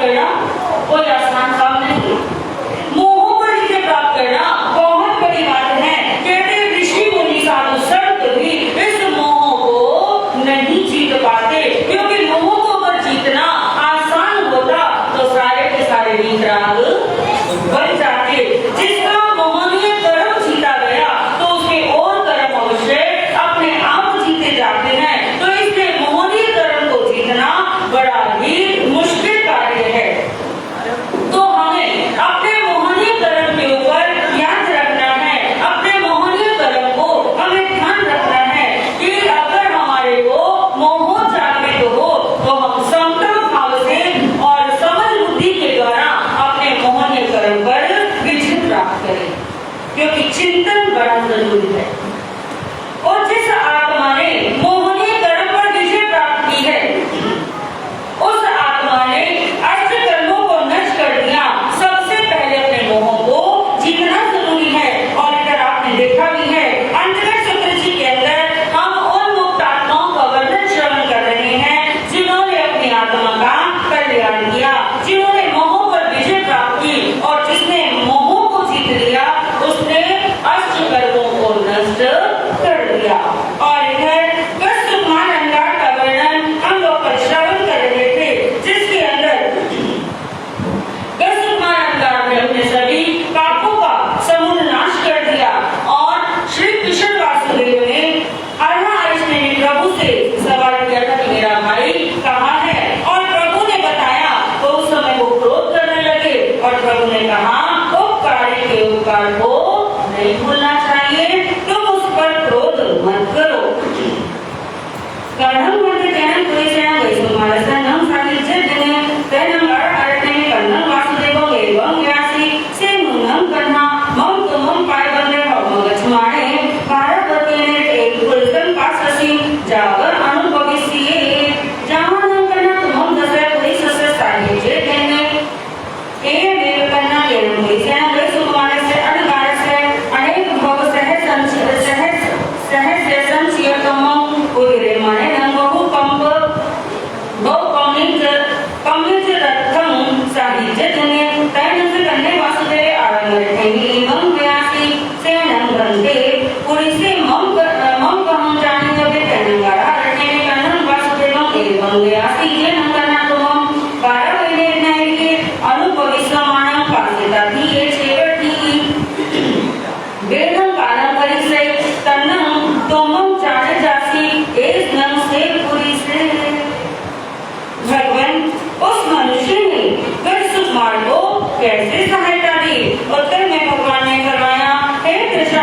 करना कोई आसान काम नहीं। मोहों पर विजय प्राप्त करना बहुत बड़ी बात है। कहते ऋषि मुनि साधु संत भी इस मोह को नहीं जीत पाते, क्योंकि मोह को अगर जीतना आसान होता तो सारे के सारे वीतराग बन जाते। जिसका मोहनीय कर्म जीता गया तो उसके और कर्म अवश्य अपने आप जीते जाते हैं। तो इसलिए मोहनीय कर्म को जीतना बड़ा ही मुश्किल कार्य है। तो हमें अपने मोहनीय कर्म के ऊपर याद रखना है, अपने मोहनीय कर्म को हमें ध्यान रखना है कि अगर हमारे को मोह जागृत हो तो हम संतम भाव से और समझ बुद्धि के द्वारा अपने मोहनीय कर्म पर विजय प्राप्त करें, क्योंकि चिंतन बड़ा जरूरी है। और जिस आत्मा ने मोहनीय कर्म पर विजय प्राप्त की है उस आत्मा ने अष्ट कर्मों को नष्ट कर दिया। सबसे पहले अपने मोह को जीतना जरूरी है। और इधर आपने देखा भी है अंतर्गत सूत्र जी के अंदर हम उन मुक्त आत्माओं का वर्णन श्रवण कर रहे हैं जिन्होंने अपनी आत्मा का कल्याण किया, जिन्होंने मोह पर विजय प्राप्त की। और जिसने मोह को जीत लिया उसने अष्ट कर्मों को नष्ट कर दिया। और इधर सुकुमार अंगार का वर्णन हम लोग श्रवण कर रहे थे, जिसके अंदर सुकुमार अंगार ने अपने सभी पापों का समूल नाश कर दिया। और श्री कृष्ण वासुदेव ने प्रभु से सवाल किया था कि मेरा भाई कहाँ है, और प्रभु ने बताया। तो उस समय वो क्रोध करने लगे और प्रभु ने कहा उपकार के उपकार को नहीं भूलना चाहिए, तुम उस पर क्रोध मत करो। कर्णम मध्य ज्ञान कोई से वैष्णव नम साहित्य दिने तैनम अर्थने कर्णम वासुदेव एवं व्यासी से मुनम कर्णा मम तुमम पाय बंदे भव गच्छमाणे भारतवती ने एक पुरुषम पाससी जागर अनुभविष्ये जामनं कर्णा तुमम दशरथ कोई सस्य साहित्य दिने ए देव कर्णा केवल कोई से वैष्णव से अनगार से अनेक भव सहज संचियतमं उदरे माने नंगो कंप कमित रथम साहित्य जने तैनस करने वासुदेव आरंभेहि एवं व्यासी सेनं गंधे पुरी से मम कहं जाने जबे तैनंगारा रटने कन्नं वासुदेव एवं व्यासी ये नंगना तुम 12 महीने नहीं के अनुभविष्यमाणं पासिता थी ये छेवटी वेदं कालं परिसे तन्नं तुमं जाने जासी एस नम से पुरी से। भगवान उस मनुष्य ने सुकुमार को कैसे सहायता दी? उत्तर में भगवान ने फरमाया, हे कृष्ण,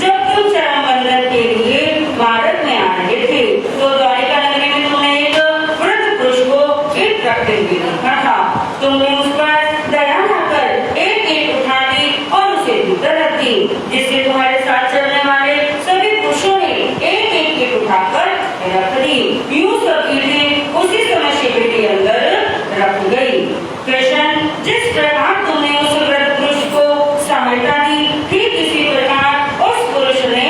जब तुम चरम बंधन के लिए भारत में आ रहे थे तो द्वारिका नगरी में तुमने एक वृद्ध पुरुष को ईंट रखते हुए देखा था। तुमने उस पर दया लाकर एक ईंट उठा ली और उसे भीतर रख दी, जिससे तुम्हारे साथ चलने वाले सभी पुरुषों ने एक एक ईंट उठाकर रख दी। यूं सब ईंटें उसी समय शिविर के अंदर रख गई। कृष्ण, जिस प्रकार तुमने उस वृद्ध पुरुष को सहायता दी, ठीक इसी प्रकार उस पुरुष ने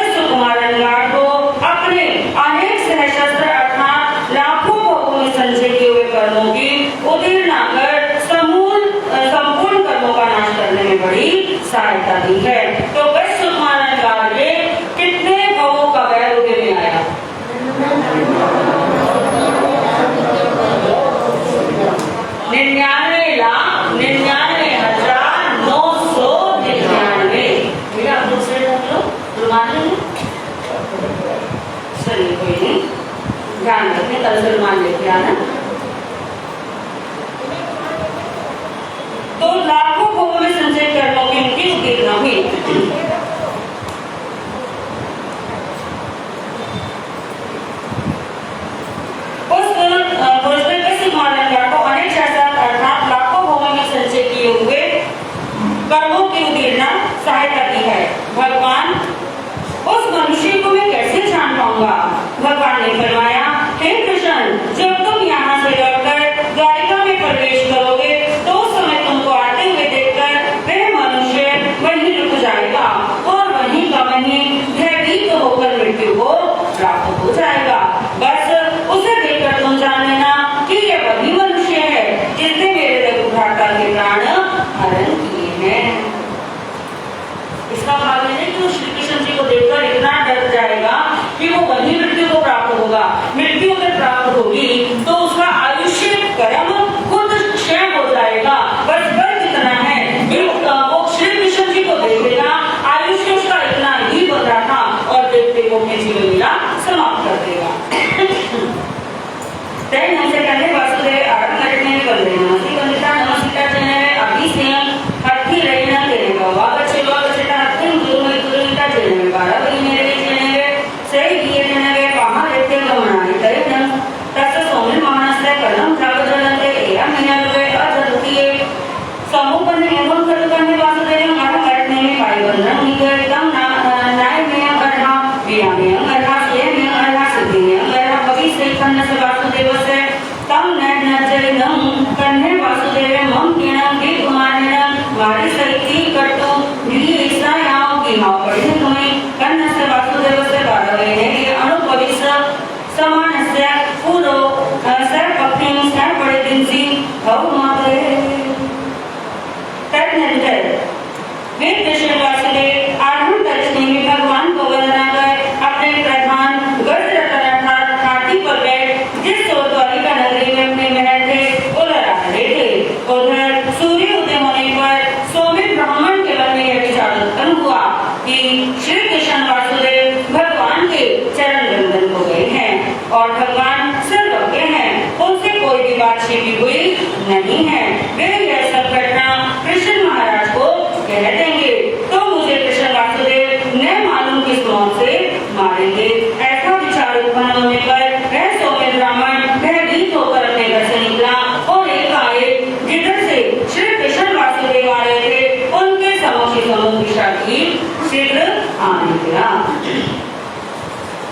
सुकुमार अंगार को अपने अनेक सहस्त्र अर्थात लाखों भोगों में संचय किए हुए कर्मों की उदीर्णा कर संपूर्ण कर्मों का नाश करने में बड़ी सहायता दी है। तो सुकुमार अंगार के कितने भवों का वैर उदय में आया? 99,99,999। भैया आप दूसरे रख लो, रुमाल ले। चलिए कोई नहीं, ध्यान रखें, कल से रुमाल लेके आना। तो लाखों भोगों में संचय कर्मों की उनकी उदीर्णा हुई। उस पुरुष ने सुकुमार अंगार को अनेक सहस्त्र अर्थात लाखों भोगों में संचय किए हुए कर्मों की उदीर्णा सहायता की है। भगवान, उस मनुष्य को मैं कैसे जान पाऊंगा? भगवान ने फरमाया, हे कृष्ण, जब तुम यहाँ से लौटकर द्वारिका में प्रवेश करोगे तो उस समय तुमको आते हुए देखकर वह मनुष्य वहीं रुक जाएगा बंदे नमस्ते बंदिता नमस्ते चले अभी से हट्टी रहना तेरे को वापस चलो चटा हट्टी गुरुमिता चले बारह बजे मेरे चले सही दिए चले वहां रहते गमना तेरे न तस सोमन मानस से कलम जाग जलते एया मैंने लोगे अजरुतीय समूह बने एवं कर करने वासुदेव माता करने में पाई बंधन निकर तम नाय में अरहा विया में अरहा से में अरहा सिद्धि में अरहा भविष्य कन्न से वासुदेव से तम नैन नजरिनम कन्हे वासुदेव मम किणम दी कुमारिणम मारी सैती कट्टो दी ईसायाओ की माँ पढ़ी तुम्हें कन्न से वासुदेव से बारवे ने कि अनुपविस समान से पूरो सर पत्नी सर पड़े दिन सी भव माते तदनंतर वे कृष्ण वासुदेव आरंभ करने में भगवान को वंदना कर अपने प्रधान गजरतनाथ हाथी पर बैठ जिस द्वारिका नगरी में अपने महल थे उधर आ रहे थे। उधर सूर्य उदय होने पर सोमित ब्राह्मण के मन में यह विचार उत्पन्न हुआ कि श्री कृष्ण वासुदेव भगवान के चरण वंदन हो गए हैं और भगवान सर्वज्ञ हैं, उनसे कोई भी बात छिपी हुई नहीं है। वे यह सब घटना कृष्ण महाराज को कह देंगे तो मुझे कृष्ण वासुदेव न मालूम किस मौत से मारेंगे। ऐसा विचार उत्पन्न होने पर वह सौम्य ब्राह्मण भयभीत होकर अपने घर से निकला और एकाएक जिधर से श्री कृष्ण वासुदेव आ रहे थे उनके समक्ष दिशा की शीघ्र आने लगा।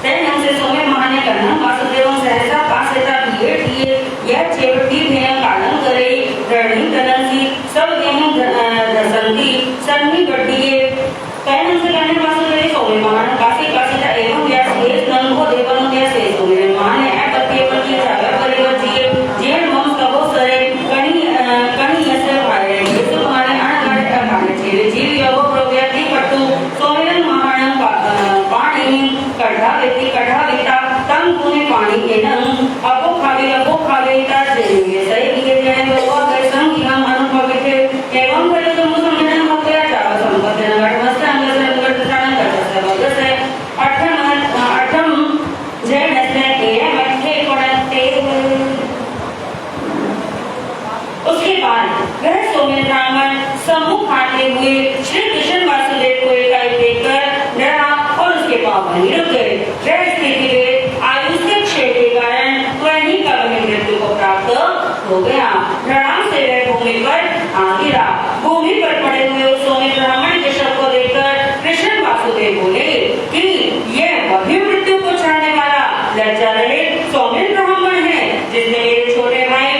तेन हमसे सौम्य महाने करना वासुदेव सहसा पासेता भीड़ किए यह चेवटी भेय कालन करे रणी तनसी सब गेहूं दसंती सन्नी गड्डिए तेन हमसे कहने वासुदेव सौम्य महान कासी कासीता एवं व्यास शेष नंगो देवन के शेष सौम्य महाने अपत्य पति जागर परिवर्तिए जेल मम कबो सरे कणी ऐसे भाई ये सब हमारे अणगाड़े अकाने चेले जीव योगो प्रव्यक्ति पट्टू सौम्य महान पाणी कढ़ा विता तम तूने पानी के नंग अबो खावे ता जेने सही के जेने वो के संग हम अनुभव के एवं करे तो मुसलमान हो गया जाव संपत्ति नगर मस्त अंग से अंग त्राण कर सकते से अठम जेने से ये मध्य पड़ते उसके बाद वह सौम्य ब्राह्मण सम्मुख आते हुए श्री कृष्ण वासुदेव को एकाएक देखकर डरा और उसके पांव वहीं रुक गए। वह स्थिति में आयुष के क्षय के कारण वहीं का वहीं मृत्यु को प्राप्त हो गया। प्रणाम से वह भूमि पर आ गिरा। भूमि पर पड़े हुए उस सौम्य ब्राह्मण के शव को देखकर कृष्ण वासुदेव बोले कि यह वही मृत्यु को चाहने वाला लज्जा रहित सौम्य ब्राह्मण है जिसने मेरे छोटे भाई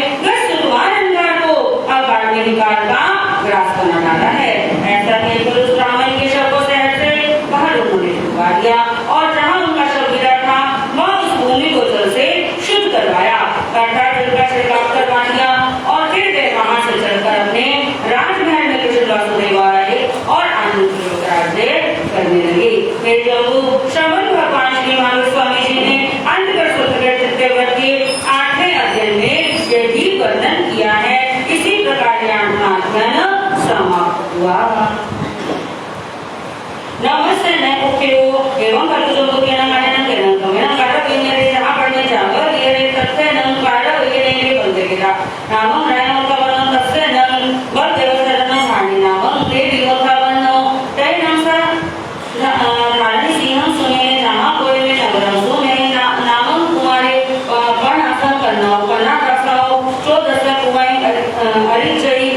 को अगाड़ में निकाल का ग्रास बना डाला है। ऐसा कहकर उस ब्राह्मण के शव को शहर से बाहर उन्होंने डुबा दिया और जहाँ उनका शव गिरा था वह उस भूमि को जल से शुद्ध करवाया अर्थात जल का छिड़काव करवा दिया और फिर वे वहां से चलकर अपने राजमहल में कृष्ण वासुदेव आए और आनंद राज्य करने लगे। वे जब श्रवण भगवान श्री महावीर स्वामी जी ने अंतकर सुंदर चक्रवर्ती 8वें अध्याय में यही वर्णन किया है। इसी प्रकार अध्ययन समाप्त हुआ। नमस्ते न उठियो एवं कलुजो के न काड़ा विनेरे जहां पढ़ने जाकर ये तथ्य न काड़ा विनेरे बंदे गिरा नामं रायम कवनं तस्य न वर देवतरन भाणी नामं देवी वखावनो तै नमसा रानी सिंह सुने जहां कोई में नगरम सुने नामं कुमारे पण आसन करना करना रसाओ 14 कुमाई अरिचई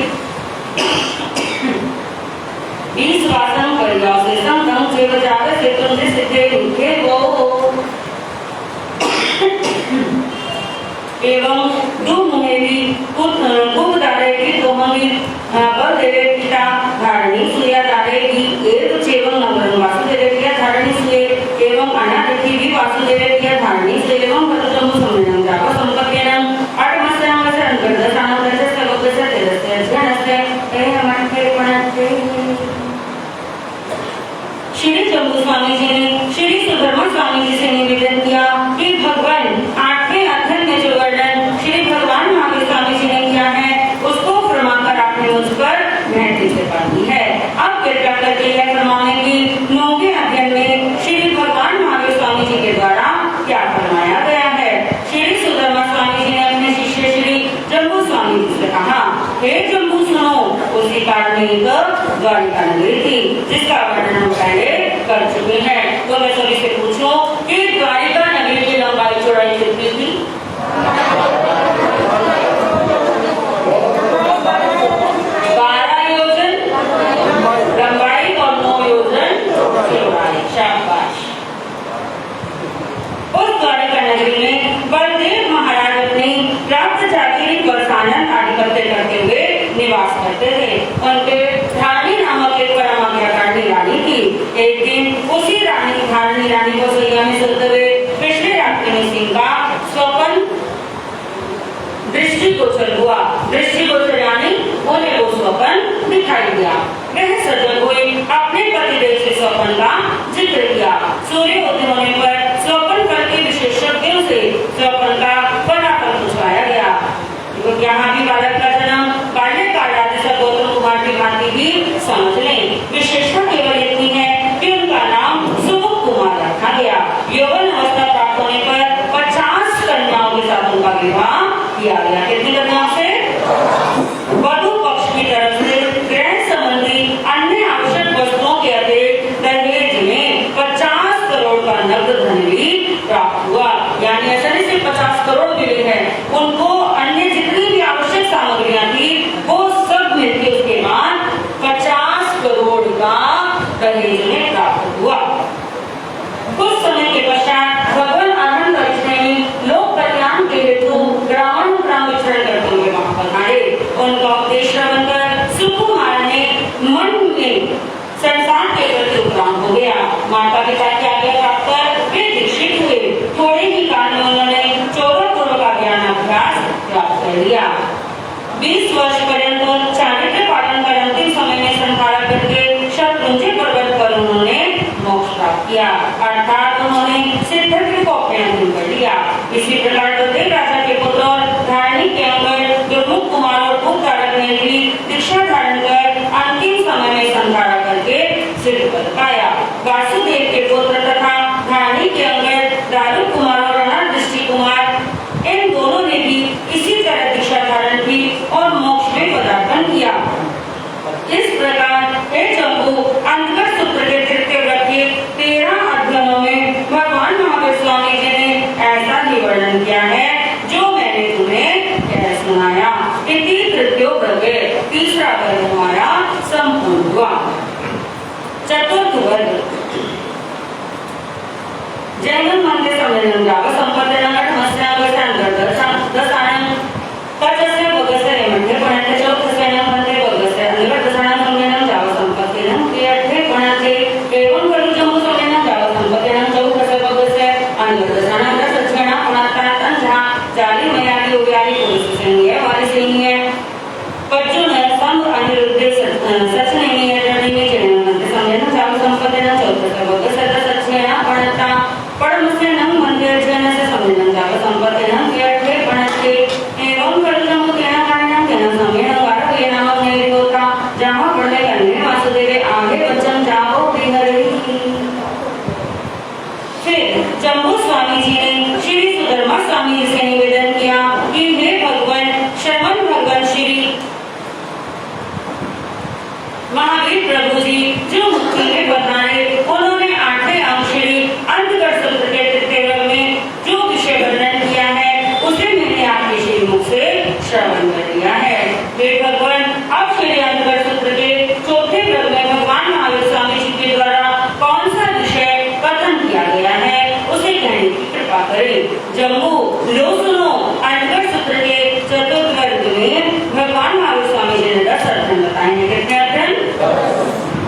20 वासन परिया से संगम से बजावे से तुमने सिद्धे उनके वो एवं दो मुहेली कुप दारेगी तो हमें बल देवे पिता धारणी सुया दारेगी एक चेवं नगर वासुदेव किया धारणी सुये एवं अनादि भी वासुदेव किया धारणी से एवं पतजम समझन जावा संपत्तियन आठ मस्यांग से अंतर सानंद से सबक से तेरसे जनसे ए हमारे के पणते श्री जम्बू स्वामी जी ने श्री सुधर्मा स्वामी जी से निवेदन किया कि भगवान 8वें अध्याय में जो वर्णन श्री भगवान महावीर स्वामी जी ने किया है उसको फरमा कर आपने मुझ पर महती से पाती है। अब कृपया करके यह फरमाने की 9वें अध्याय में श्री भगवान महावीर स्वामी जी के द्वारा क्या फरमाया गया है। हे जम्बू सुनो, उसी काल में एक द्वारिका नगरी थी जिसका वर्णन हम पहले कर चुके हैं। तो मैं सभी से पूछूं कि द्वारिका नगरी की लंबाई चौड़ाई कितनी थी? 12 योजन लंबाई और 9 योजन चौड़ाई। शाबाश। उस द्वारिका नगरी में बलदेव महाराज अपनी प्राप्त जागीर बरसानंद आधिपत्य करते हुए निवास करते थे। उनके धारणी नामक एक परमाज्ञाकारी रानी थी। एक दिन उसी धारणी रानी को सैया में सोते हुए पिछले रात्रि में सिंह का स्वप्न दृष्टिगोचर हुआ। दृष्टिगोचर यानी उन्हें वो स्वप्न दिखाई दिया। वह सजग हुए अपने पतिदेव से स्वप्न का जिक्र किया। सूर्य उदय होने पर स्वप्न फल के विशेषज्ञों से स्वप्न का फलाफल पूछवाया गया। तो यहाँ भी बालक का जन्म बाल्यकाल आदि सगोत्र कुमार की भांति भी समझ लें। विशेषता केवल इतनी है कि उनका नाम सुमुख कुमार रखा गया। यौवन अवस्था प्राप्त होने पर 50 कन्याओं के साथ उनका विवाह किया गया। कितनी कन्याओं से? वधु पक्ष की तरफ से ग्रहण संबंधी अन्य आवश्यक वस्तुओं के अतिरिक्त दहेज में 50 करोड़ का नगद धन भी प्राप्त हुआ। यानी ऐसा नहीं सिर्फ 50 करोड़ मिले हैं, उनको अन्य जितनी भी आवश्यक सामग्रियां थी वो सब मिलकर उसके बाद 50 करोड़ का दहेज में प्राप्त हुआ। कुछ समय के पश्चात भगवान आनंद लोक कल्याण के हेतु ग्राम विचरण करते हुए वहां पर आए। उनका उपदेश श्रवण कर सुकुमार ने मन में संसार के प्रति उपराम हो गया। माता पिता की आज्ञा प्राप्त कर वे दीक्षित हुए। थोड़े ही काल में उन्होंने 14 गुणों का ज्ञान अभ्यास प्राप्त कर लिया। 20 वर्ष पर्यंत चारित्र पालन कर अंतिम समय में संहारा करके शत्रुंजय पर्वत पर उन्होंने मोक्ष प्राप्त किया। अर्थात उन्होंने सिद्धत्व को अपने अधीन कर लिया। इसी प्रकार बलदेव राजा के पुत्र और धारणी के अंगद दुर्मुख कुमार और भूतारक ने भी दीक्षा धारण कर अंतिम समय में संहारा करके सिद्ध कर पाया। वासुदेव के पुत्र तथा धारणी के अंगद दारुक कुमार और अनादृष्टि कुमार, इन दोनों ने भी इसी तरह दीक्षा धारण की और मोक्ष में पदार्पण किया। इस प्रकार हे जम्बू, अंतर्गत सूत्र के तृतीय व्रत के 13 अध्ययनों में भगवान महावीर स्वामी जी ने ऐसा ही वर्णन किया है जो मैंने तुम्हें कह सुनाया। इति तृतीयो व्रत, तीसरा वर्ग हमारा संपूर्ण हुआ। चतुर्थ वर्ग जैन मंदिर सम्मेलन जावा संपत्तीनं दसानं पचस्य बगस्य मंदिर पणते चौथस्यानं मंदिर बगस्य अंगड दसानं सम्मेलन जावा संपत्तीनं क्रियार्थे पणते एवं करू जम्बू सम्मेलन जावा संपत्तीनं चौथस्य बगस्य अंगड दसानं सच्चना पणतातन झा जाली मयाली उयाली पुरुष संगे वाली संगे पज्जुन संग अनिरुद्ध सच नहीं है जड़ी में जैन मंदिर सम्मेलन जावा संपत्तीनं चौथस्य बगस्य सच्चना पणता पड़मस्य नंग मंदिर जैन से सम्मेलन जावा संपत्तीनं क्रियार्थे पणते एवं करू जम्बू केना कारणं केना सम्मेलन वारा ये नामक नहीं होता जहां पढ़ने करने वासुदेव आगे वचन जाओ बिहरी। फिर जम्बू स्वामी जी ने श्री सुधर्मा स्वामी जी से निवेदन किया कि हे भगवान, श्रवण भगवान श्री महावीर प्रभु जी जो मुक्ति में बताए, उन्होंने 8वें अंग श्री अंतर्गत सूत्र के तृतीय वर्ग में जो विषय वर्णन किया है उसे मैंने आपके श्री मुख से श्रवण कर लिया है। हे भगवान, अब श्री अंतर्गत सूत्र के चौथे वर्ग में भगवान महावीर स्वामी जी के द्वारा कौन सा विषय कथन किया गया है उसे कहने की कृपा करें। जम्बू लो सुनो, अंतर्गत सूत्र के चतुर्थ वर्ग में भगवान महावीर स्वामी जी ने 10 अध्ययन बताए हैं। कितने अध्ययन?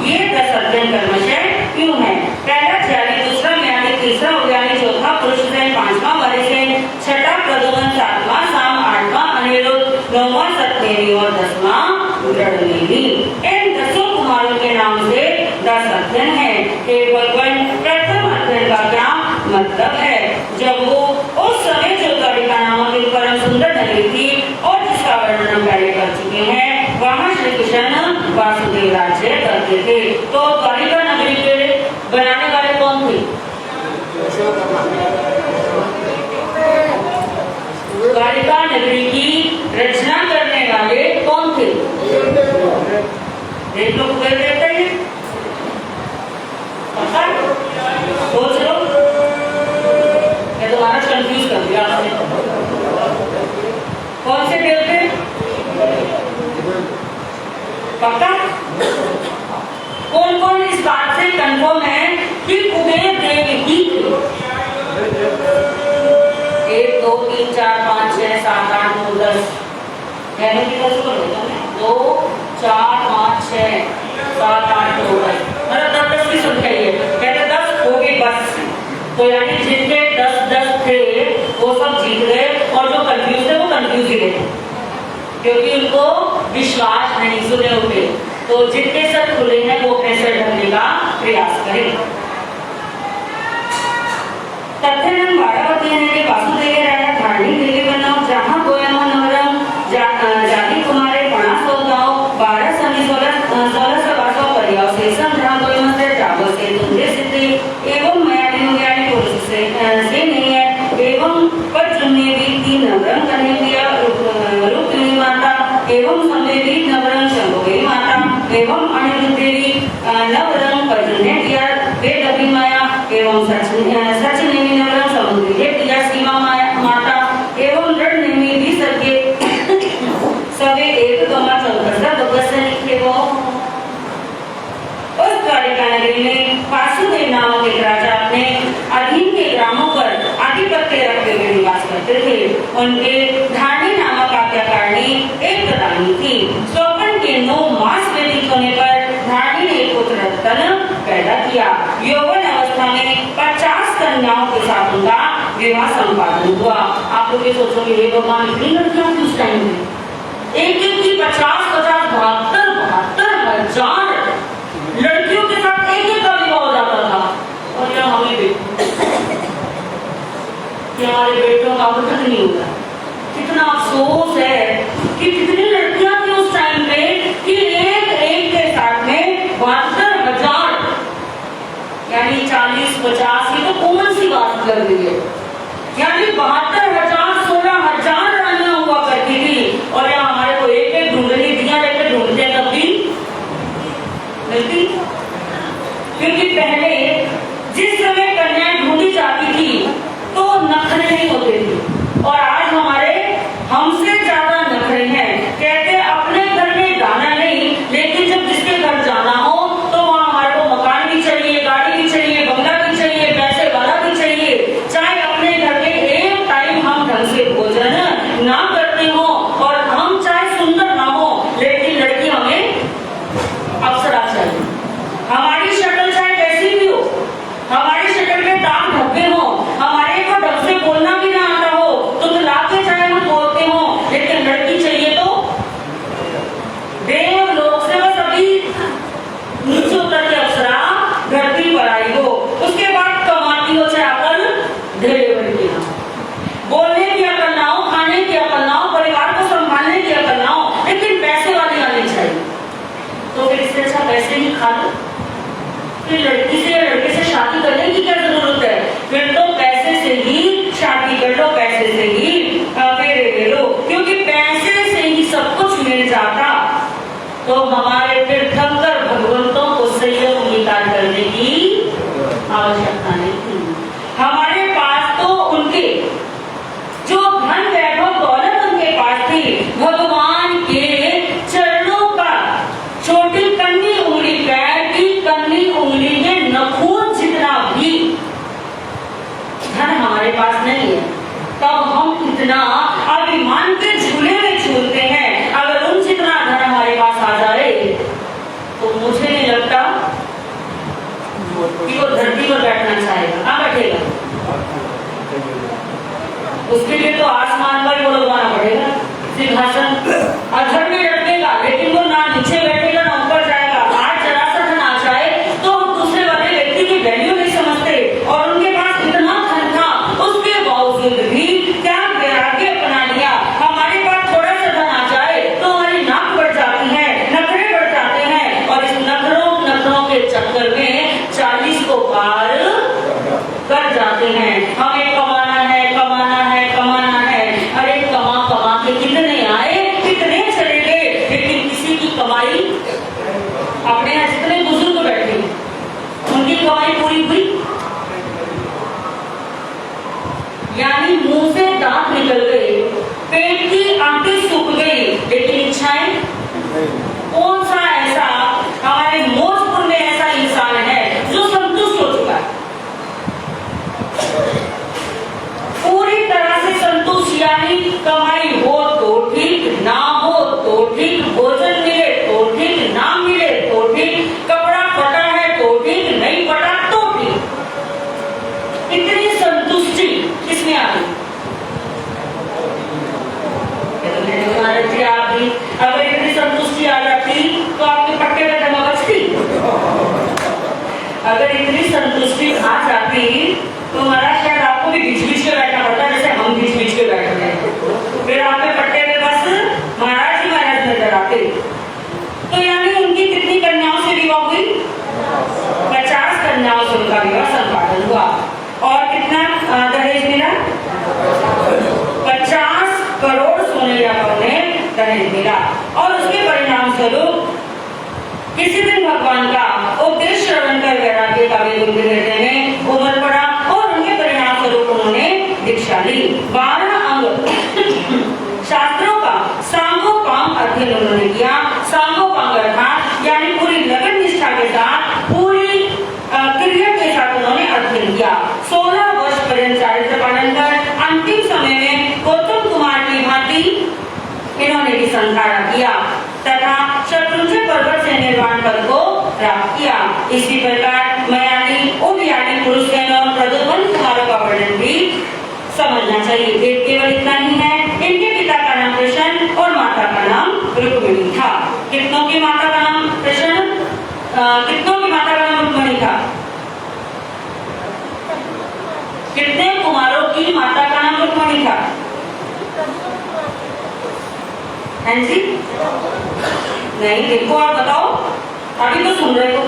ये 10 अध्ययन कर्मशय क्यों है? पहला ज्ञानी, दूसरा ज्ञानी, तीसरा ज्ञानी, चौथा पुरुष से, 5वां वरिसेन, 6ठा प्रदोमन, 7वां साम, 8वां अनिरुद्ध, 9वां सत्यनेमी और 10वां गृहनेमी। इन 10 कुमारों के नाम से 10 अध्ययन है। हे भगवान, प्रथम अध्ययन का क्या मतलब है? जब वो उस समय जो द्वारिका नामक एक परम सुंदर नगरी थी और जिसका वर्णन हम पहले कर चुके हैं, वहाँ श्री कृष्ण वासुदेव राज्य करते थे। तो द्वारिका नगरी के बनाने वाले कौन थे? द्वारिका नगरी की रचना करने वाले कौन थे? देख लो कुबेर देवता ही पता सोच लो, मैं तुम्हारा कंफ्यूज कर दिया आपने। कौन से देवते? पक्का? कौन कौन इस बात से कंफर्म है कि कुबेर देव ही 1 2 3 4 5 6 7 8 9 10 कहने की दस को 2 4 5 6 7 8 9 10 मतलब 10 की संख्या है। कहते 10 हो गई बस। तो यानी जिनके 10 थे वो सब जीत गए और जो कंफ्यूज थे वो कंफ्यूज ही रहे, क्योंकि उनको विश्वास नहीं सुने उठे। तो जिनके सर खुले हैं वो अपने सर ढकने का प्रयास करें। तथ्यनम वारावती ने वासुदेव राय धारणी देवी बनाओ जहां गोयमा नवरम जाति कुमारे 500 गांव 12 सनी 16 सवासो परियाव से संध्या गोयमा से जागो से तुंगे सिद्धि एवं मयानी ज्ञानी पुरुष से नहीं है एवं पचुन्ने भी 3 नवरम करने दिया रुक्मिणी माता एवं संवेदी नवरम शंभुवी माता एवं अनिरुद्ध देवी नवरम पचुन्ने दिया वेद अभिमाया एवं सचनेमी नवरम समुद्री दिया सीमा माता एवं रण नेमी भी सबके सवे एक कमा 14 से लिखे वो। उस द्वारिका नगरी में वासुदेव नामक एक राजा अपने अधीन के ग्रामों पर आधिपत्य रखते हुए निवास करते थे। उनके धारणी नामक आज्ञाकारिणी एक प्रधानी थी। स्वपन के 9 मास व्यतीत होने पर धारणी ने एक पुत्र रतन पैदा किया। यौवन अवस्था में 50 कन्याओं के साथ उनका विवाह संपादन हुआ। आप लोग ये सोचोगे हे भगवान इतनी लड़कियां थी उस टाइम में? एक की 50 72 हजार लड़कियों के साथ एक का विवाह हो जाता था। और यह हमें कि हमारे बेटों का कुछ नहीं होगा। कितना अफसोस है कि कितनी लड़कियां थी उस टाइम पे कि एक के साथ में 72 हजार यानी 40-50 की तो कौन सी बात कर रही है, यानी 72 हजार 16 हजार रानियां हुआ करती थी। और यहाँ हमारे को एक ढूंढनी दिया लेकर ढूंढते तब भी मिलती, क्योंकि पहले जिस समय कन्याएं ढूंढी जाती थी तो नखरे नहीं होते थे और आज हमारे हमसे ज्यादा नखरे हैं। कहते अपने घर में दाना नहीं, लेकिन जब जिसके घर जाना हो तो वहाँ हमारे को मकान भी चाहिए, गाड़ी भी चाहिए, बंगला भी चाहिए, पैसे वाला भी चाहिए। चाहे अपने घर में एक टाइम हम ढंग से भोजन ना करते हो और हम चाहे सुंदर ना हो, लेकिन लड़की हमें अप्सरा चाहिए। हमारी शक्ल चाहे कैसी भी हो, हमारी शक्ल में दाग धब्बे हो, हमारे को ढंग से बोलना भी ना आता हो, तो लाके चाहे हम बोलते हो, लेकिन लड़की चाहिए तो देव लोक से बस अभी नीचे उतर के अप्सरा धरती पर आई हो। उसके बाद कमाती हो चाहे अकल डिलीवरी की ना, बोलने की अकल ना हो, खाने की अकल ना हो, परिवार को संभालने की अकल ना हो, लेकिन पैसे वाली आनी चाहिए। तो फिर इससे अच्छा पैसे ही खा लो। फिर लड़की से लड़के से शादी करने की क्या जरूरत है? फिर तो पैसे से ही शादी कर लो, पैसे से ही फेरे ले लो, क्योंकि पैसे से ही सब कुछ मिल जाता। तो हमारे फिर थककर भगवंतों को संयम अंगीकार करने की आवश्यकता नहीं थी। हमारे पास तो उनके जो धन वैभव दौलत उनके पास थी, भगवान के चरणों का छोटी कन्नी उंगली, पैर की कन्नी उंगली में नखून जितना भी धन हमारे पास नहीं है। तब हम इतना अभिमान के झूले में झूलते हैं। अगर उन जितना धन हमारे पास आ जाए तो मुझे नहीं लगता कि वो धरती पर बैठना चाहेगा। कहाँ बैठेगा? उसके लिए तो आसमान पर ही बुलवाना पड़ेगा सिंहासन। अपने यहाँ जितने बुजुर्ग बैठे उनकी कमाई पूरी हुई, यानी मुंह से दांत निकल गए, पेट की आंखें सूख गई, लेकिन इच्छाएं। कौन सा ऐसा हमारे मौजपुर में ऐसा इंसान है जो संतुष्ट हो चुका है, पूरी तरह से संतुष्ट, यानी कमाई हो तो ठीक, ना हो तो ठीक, भोजन मिले तो ठीक, ना मिले तो ठीक, कपड़ा फटा है तो ठीक, नहीं फटा तो ठीक। इतनी संतुष्टि किसमें आ गई? आप भी अगर इतनी संतुष्टि आ जाती तो आपके पट्टे में जमा बचती। अगर इतनी संतुष्टि आ जाती तो महाराज शायद आपको भी घिच घिच के बैठना पड़ता, जैसे हम घिच घिच के बैठ रहे हैं, फिर आपके पट्टे में बस महाराज ही महाराज नजर आते। तो यानी उनकी कितनी कन्याओं से विवाह हुई? 50 कन्याओं से उनका विवाह संपादन हुआ। और कितना दहेज मिला? 50 करोड़ सोने या उन्हें दहेज मिला। और उसके परिणाम स्वरूप किसी दिन भगवान का उपदेश श्रवण कर वैराग्य का वेग उनके हृदय में उमड़ पड़ा और उनके परिणाम स्वरूप उन्होंने दीक्षा ली। 12 अंग शास्त्रों का सांगोपांग अध्ययन उन्होंने किया। सांगोपांग अर्थात यानी पूरी लगन निष्ठा के साथ, पूरी क्रिया के साथ उन्होंने अध्ययन किया। 16 वर्ष पर्यंत चारित्र पालन कर अंतिम समय में गौतम कुमार की भांति इन्होंने भी संधारा किया तथा शत्रुंजय पर्वत से निर्वाण पद को प्राप्त किया। इसी प्रकार मयाली, उभयाली पुरुष और प्रद्युम्न कुमारों का वर्णन भी समझना चाहिए। वेद केवल इतना ही है। इनके पिता का नाम कृष्ण और माता का नाम रुक्मिणी था। कितनों की माता का नाम कृष्ण, कितनों की माता का नाम रुक्मिणी था? कितने कुमारों की माता का नाम रुक्मिणी था? हाँ जी, नहीं, देखो आप बताओ, अभी तो सुन रहे हो।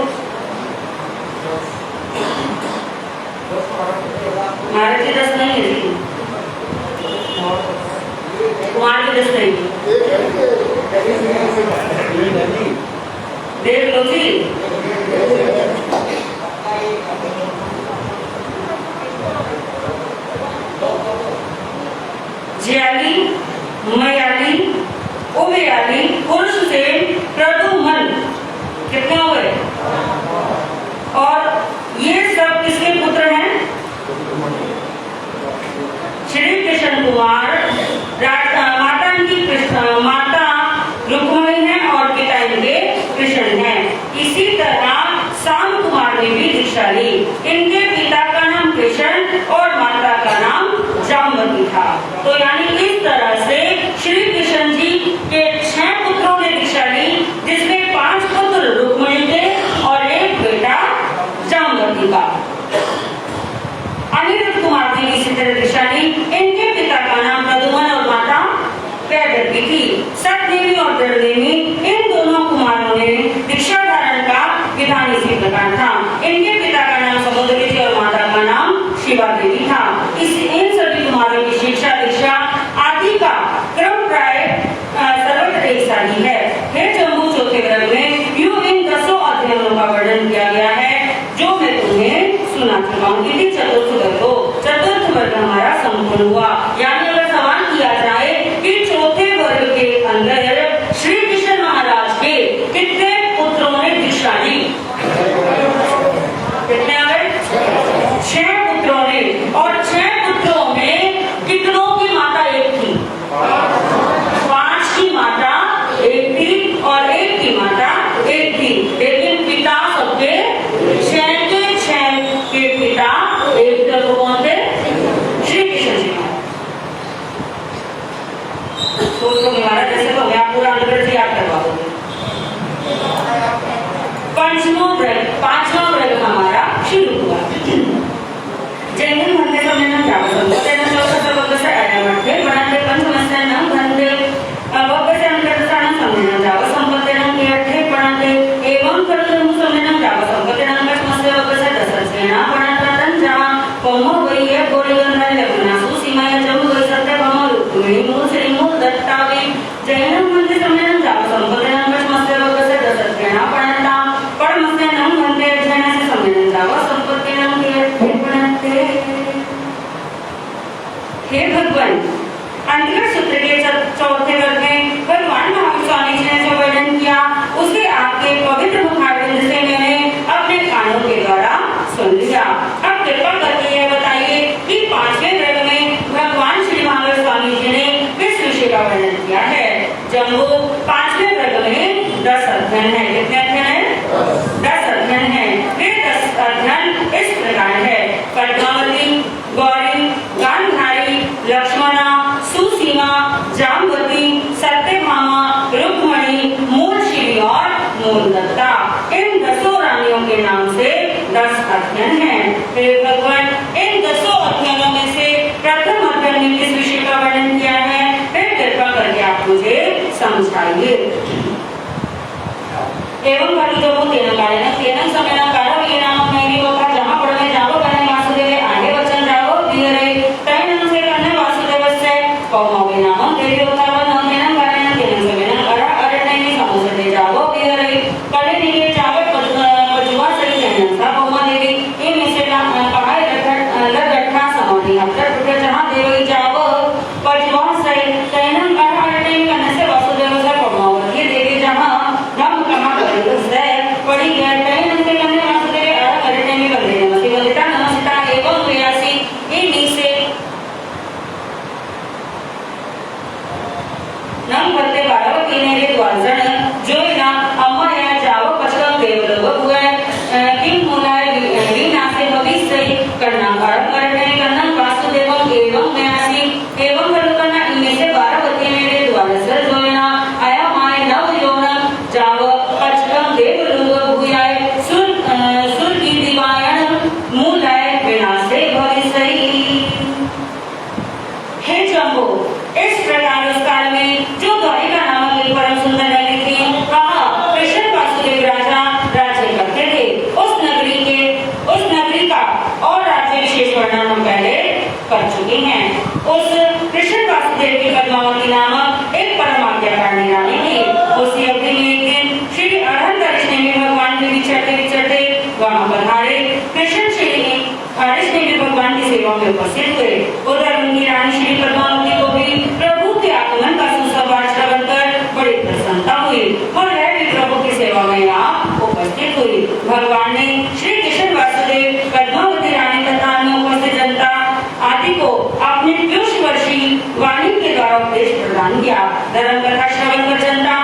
महाराज जी 10 नहीं है, कुमार की 10 नहीं, देख लो जी। ज्याली, मयाली, उभयाली पुरुष से प्रद्युम्न कितने हुए? और ये सब किसके पुत्र हैं? श्री कृष्ण कुमार। माता इनकी माता रुक्मिणी है और पिता इनके कृष्ण हैं। इसी तरह शाम कुमार ने भी दीक्षा ली। इनके पिता का नाम कृष्ण और माता का नाम जाम्बवती था। तो यानी इस तरह से श्री कृष्ण जी के 6 पुत्रों ने दीक्षा ली, जिसमें 5 पुत्र रुक्मिणी थे और 1 बेटा जाम्बवती का। अनिरुद्ध कुमार ने इसी तरह दीक्षा ली। इनके पिता का नाम प्रद्युम्न और माता कैदर्भी थी। सतदेवी और दृढ़देवी इन दोनों कुमारों ने दीक्षा धारण का विधान इसी प्रकार था। इनके पिता का नाम समुद्री थी और माता का नाम शिवा देवी था। इन सभी कुमारों की शिक्षा दीक्षा आदि का क्रम प्राय सर्वत्र एक सा ही है। हे जम्बू चौथे वर्ग में यूं इन 10 अध्ययनों का वर्णन किया गया है जो मैं तुम्हें सुना चुका हूँ। चतुर्थ वर्ग हमारा संपूर्ण हुआ। यानी अगर सवाल किया जाए कि चौथे वर्ग के अंदर श्री कृष्ण महाराज के कितने पुत्रों ने दीक्षा ली? कितने आ गए? 6 पुत्रों ने। और 6 पुत्रों में कितनों की माता एक थी? 5 की माता एक थी और 1 की माता एक थी। लेकिन पिता सबके 6 के पिता एक तो कौन थे? श्री कृष्ण जी। सोचो महाराज, जैसे तो मैं पूरा अंग्रेजी याद करवा दूंगी। 5वां वर्ग हमारा शुरू हुआ। जैन म्हणते समजणं जावं त्यानं सर्वकष आयामध्ये म्हणाले पंचमस्यानं घंटे बघसे अंतरस्थानं समजणं जावं संपत्तीनं केठे पणाते एवं करतुम समजणं जावं संपत्तीनं कष्मस्य बघसे दसरसेना पणातन जावा कोम वैय गोरीगंधाने लग्नासु सीमाया जम वै सत्य भम रुक्मिणी मूल श्री मूल दत्तावी जैन म्हणते समजणं जावं संपत्तीनं कष्मस्य बघसे दसरसेना पणाता किया है। जम्बो 5वें वर्ग में 10 अध्ययन है। कितने अध्ययन है? 10 अध्ययन है। ये 10 अध्ययन इस प्रकार है: पद्मावती, गौरी, गांधारी, लक्ष्मणा, सुसीमा, जाम्बवती, सत्यभामा, रुक्मणी, मूलशिरी और मूलदत्ता। इन 10 रानियों के नाम से 10 अध्ययन है। हे भगवान, इन 10 अध्ययनों में से प्रथम अध्ययन में किस विषय का वर्णन किया है? कृपा करके आप मुझे समझाइए। एवं खलु जम्बो तेन कालेन तेन समेन कारव ये नाम मेरी वका जहां पढ़ने जाओ कहने वासुदेव आगे वचन जाओ दिरे तैन से कहने वासुदेवस्य कौमवे नाम तेरे उतावन तेन कालेन तेन समेन करा अरण्य में समुद्र दे जाओ दिरे कले निके जावे पजुआ से तेन सा कौमा देवी ये में से कहा लगठा समाधि हफ्ता टूटे जहां देवी जाओ पजुआ से तेन करा अरण्य में कहने से वासुदेव से कौमावती देवी जहां हम कहां पड़ी गया तैन से कहने वासुदेव अरण्य में बंदे नमस्ते वंदिता नमस्ता एवं व्यासी इन से नम भक्ते बारवती ने रे द्वारजन जो ना अम्मा या जाओ पचकम देवलोक हुए किम मुलाय वीणा से भविष्य करना भारत करने करना वासुदेवम एवं व्यासी एवं करना इनमें से बारवती ने रे द्वारजन जो ना आया माय नव यौवन जाओ पचकम देवलोक हुए सुर की दिवायन मूलाय वीणा से भविष्य। हे जम्बो, इस प्रकार उस काल में जो द्वारिका नामक एक परम सुंदर नगरी थी, कहा कृष्ण वासुदेव राजा राज्य करते थे। उस नगरी का और राज्य विशेष वर्णन हम पहले कर चुके हैं। उस कृष्ण वासुदेव की पद्मावती नामक एक परम आज्ञाकारी रानी थी। उसी अवधि में एक दिन श्री अनंत ऋषि ने भगवान के विचरते वहां पधारे। कृष्ण श्री ऋषि ने भगवान की सेवा में उपस्थित हुए। उधर उनकी रानी श्री पद्मावती को भी प्रभु के आगमन का सुसमाचार श्रवण कर बड़ी प्रसन्नता हुई और वह भी प्रभु की सेवा में यहाँ उपस्थित हुई। भगवान ने श्री कृष्ण वासुदेव, पद्मावती रानी तथा अन्य उपस्थित जनता आदि को अपने पीयूष वर्षी वाणी के द्वारा उपदेश प्रदान किया। धर्म कथा श्रवण कर जनता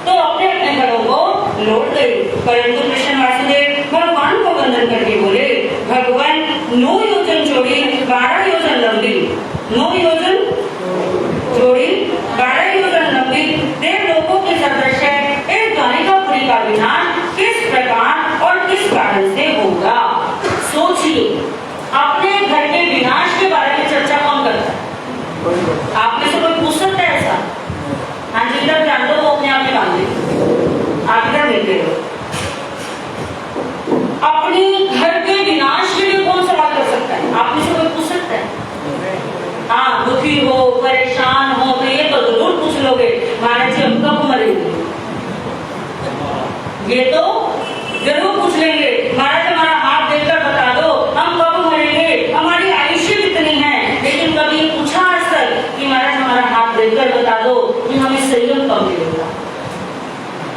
तो अपने अपने घरों को लौट गई, परंतु कृष्ण वासुदेव भगवान को वंदन करके बोले, भगवान 9 योजन चौड़ी 12 योजन लंबी 9 योजन चौड़ी 12 योजन लंबी देवलोकों के सदृश इस द्वारिकापुरी का विनाश किस प्रकार और किस कारण से होगा? सोचिए, अपने घर के विनाश के बारे में चर्चा कौन करता है? आप में से कोई पूछ सकता है ऐसा? हाँ जी, इधर ध्यान दो, वो अपने आप में बांध दे। आप इधर देखते हो, अपने घर के विनाश के लिए कौन सवाल कर सकता है? आप में से कोई पूछ सकता है? हाँ, दुखी हो, परेशान हो तो ये तो जरूर पूछ लोगे, महाराज जी हम कब मरेंगे? ये तो जरूर पूछ लेंगे, महाराज हमारा हाथ देखकर बता दो हम कब मरेंगे, हमारी आयुष्य कितनी है। लेकिन कभी पूछा आज तक कि महाराज हमारा हाथ देखकर बता दो कि हमें संयम कब मिलेगा,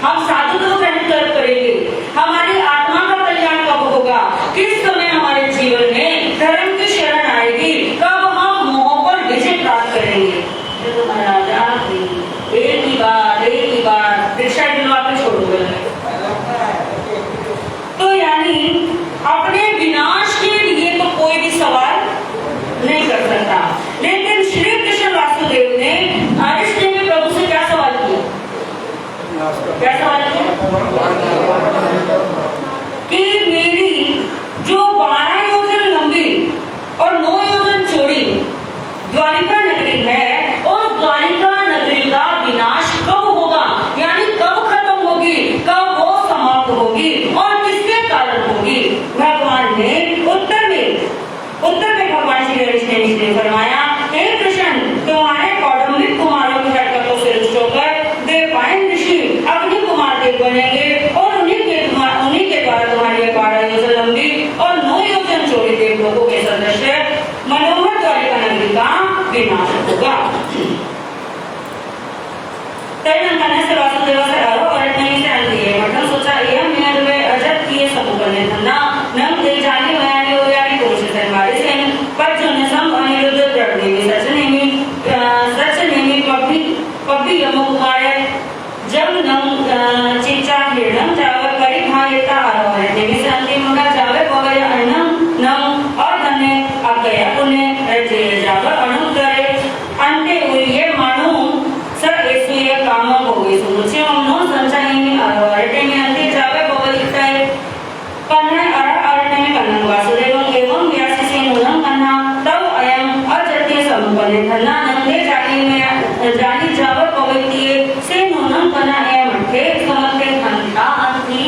हम साधु तो ग्रहण कब करेंगे, हमारी आत्मा का कल्याण कब होगा, किस समय हमारे जीवन में धर्म की शरण आएगी, कब हम मोह पर विजय प्राप्त करेंगे। तो महाराज एक ही बार रिक्शा दिलवा कर छोड़ दो। तो यानी अपने विनाश के लिए तो कोई भी सवाल नहीं कर सकता। लेकिन श्री कृष्ण वासुदेव ने ऋषि ने प्रभु से क्या सवाल किया? क्या सवाल किया? कि मेरी जो 12 योजन लंबी और 9 योजन चौड़ी द्वारिका नगरी है, उस द्वारिका नगरी का विनाश कब होगा, यानी कब खत्म होगी, कब वो समाप्त होगी और किसके कारण होगी? भगवान ने उत्तर में भगवान श्री कृष्ण ने फरमाया, हे कृष्ण, तुम्हारे कौटुंबिक कुमारों की हरकतों से रुष्ट होकर देवपायन ऋषि अपने कुमार देव बनेंगे और उन्हीं के द्वारा तुम्हारी 12 योजन लंबी और 9 योजन चौड़ी देवलोकों के सदस्य मनोहर द्वारिका नगरी का विनाश होगा। से वासुदेव से अरण्य से अंतिये मठम सोचा यह मेरे अजब किए समुपने धन्ना नम दे जाने वयाने ओयानी पुरुष से हमारे से पर जो नसम अनिरुद्ध प्रभु ने सच नेमी पब्बी पवित्रिये से नूनम कना है मठे समते खंता थी।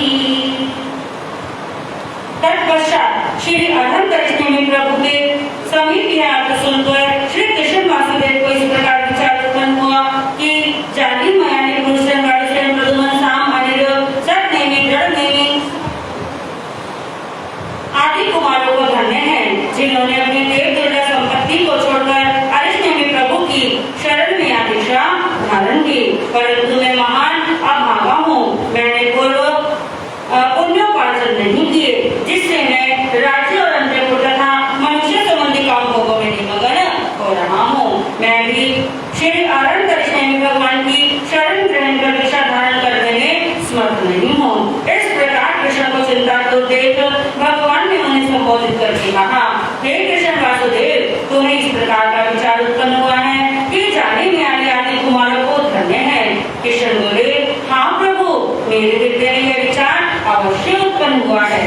तत्पश्चात श्री अनंत में प्रभु के समीप यह अर्थ सुनकर श्री कृष्ण वासुदेव को इस प्रकार विचार उत्पन्न हुआ कि जाति माया ने पुरुष प्रदुमन साम अनिल सत नेमी दृढ़ नेमी आदि कुमारों को धन्य है जिन्होंने अपनी देव दुर्गा संपत्ति को छोड़कर अरिष्ट में प्रभु की शरण में आदिशा धारण की। परंतु मैं महान अभागा हूँ, मैंने पूर्व पुण्योपार्जन नहीं किए जिससे मैं राज्य और अंतपुर तथा मनुष्य संबंधी कामों में निमग्न हो रहा हूँ। मैं भी श्री अनंत में भगवान की शरण ग्रहण कर दिशा धारण करने में समर्थ नहीं हूँ। इस प्रकार कृष्ण को चिंता तो देख भगवान ने उन्हें संबोधित करके कहा, हे कृष्ण वासुदेव, तुम्हें इस प्रकार का विचार उत्पन्न हुआ है कि जाने में आने आदि कुमारों को धन्य है। कृष्ण बोले, हाँ प्रभु, मेरे हृदय में यह विचार अवश्य उत्पन्न हुआ है।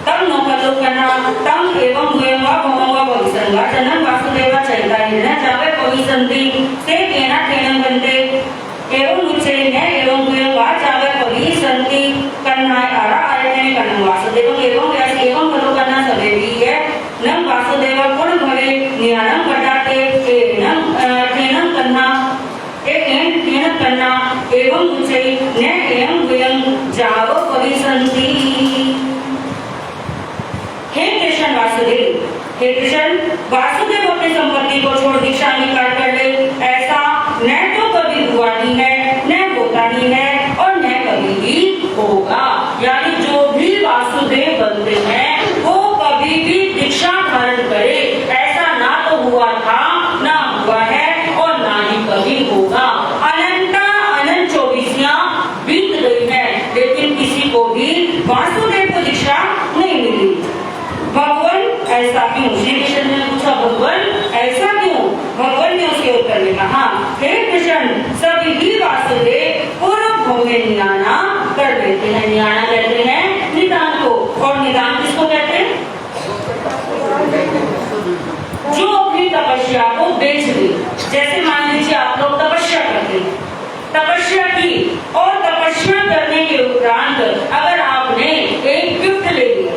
तम नौकलो करना तम एवं गुयंगा भवंगा भविसंगा जनम वासुदेवा चैतन्य न जावे भविसंति से केना केनम बनते एवं मुझे न एवं गुयंगा जावे भविसंति कन्नाय आरा आरण्य कन्नम वासुदेव एवं व्यास एवं कलो करना सवेवी है नम वासुदेवा गुण भवे ज्ञानम कटाते केनम कन्ना केनम कन्ना एवं मुझे न एवं गुयं जावो भविसंति। हे कृष्ण वासुदेव, हे कृष्ण वासुदेव अपनी संपत्ति को छोड़ दीक्षा निकाल कर ले, ऐसा न तो कभी हुआ नहीं है, न होता नहीं है और न कभी भी होगा। यानी जो भी वासुदेव बनते हैं वो कभी भी दीक्षा धारण करे, ऐसा ना तो हुआ था, ना हुआ है और ना ही कभी होगा। अनंत 24 बीत गई है लेकिन किसी को भी वासुदेव को दीक्षा नहीं मिली। भगवान ऐसा क्यों? श्री कृष्ण ने पूछा, भगवान ऐसा क्यों? भगवान ने उसके उत्तर में कहा, हे कृष्ण, सभी ही वासुदेव पूर्व भोग में नियाना कर देते हैं। नियाना कहते हैं निदान को, और निदान किसको कहते हैं? जो अपनी तपस्या को बेच दे। जैसे मान लीजिए आप लोग तपस्या करते हैं, तपस्या की और तपस्या करने के उपरांत अगर आपने एक गिफ्ट ले लिया,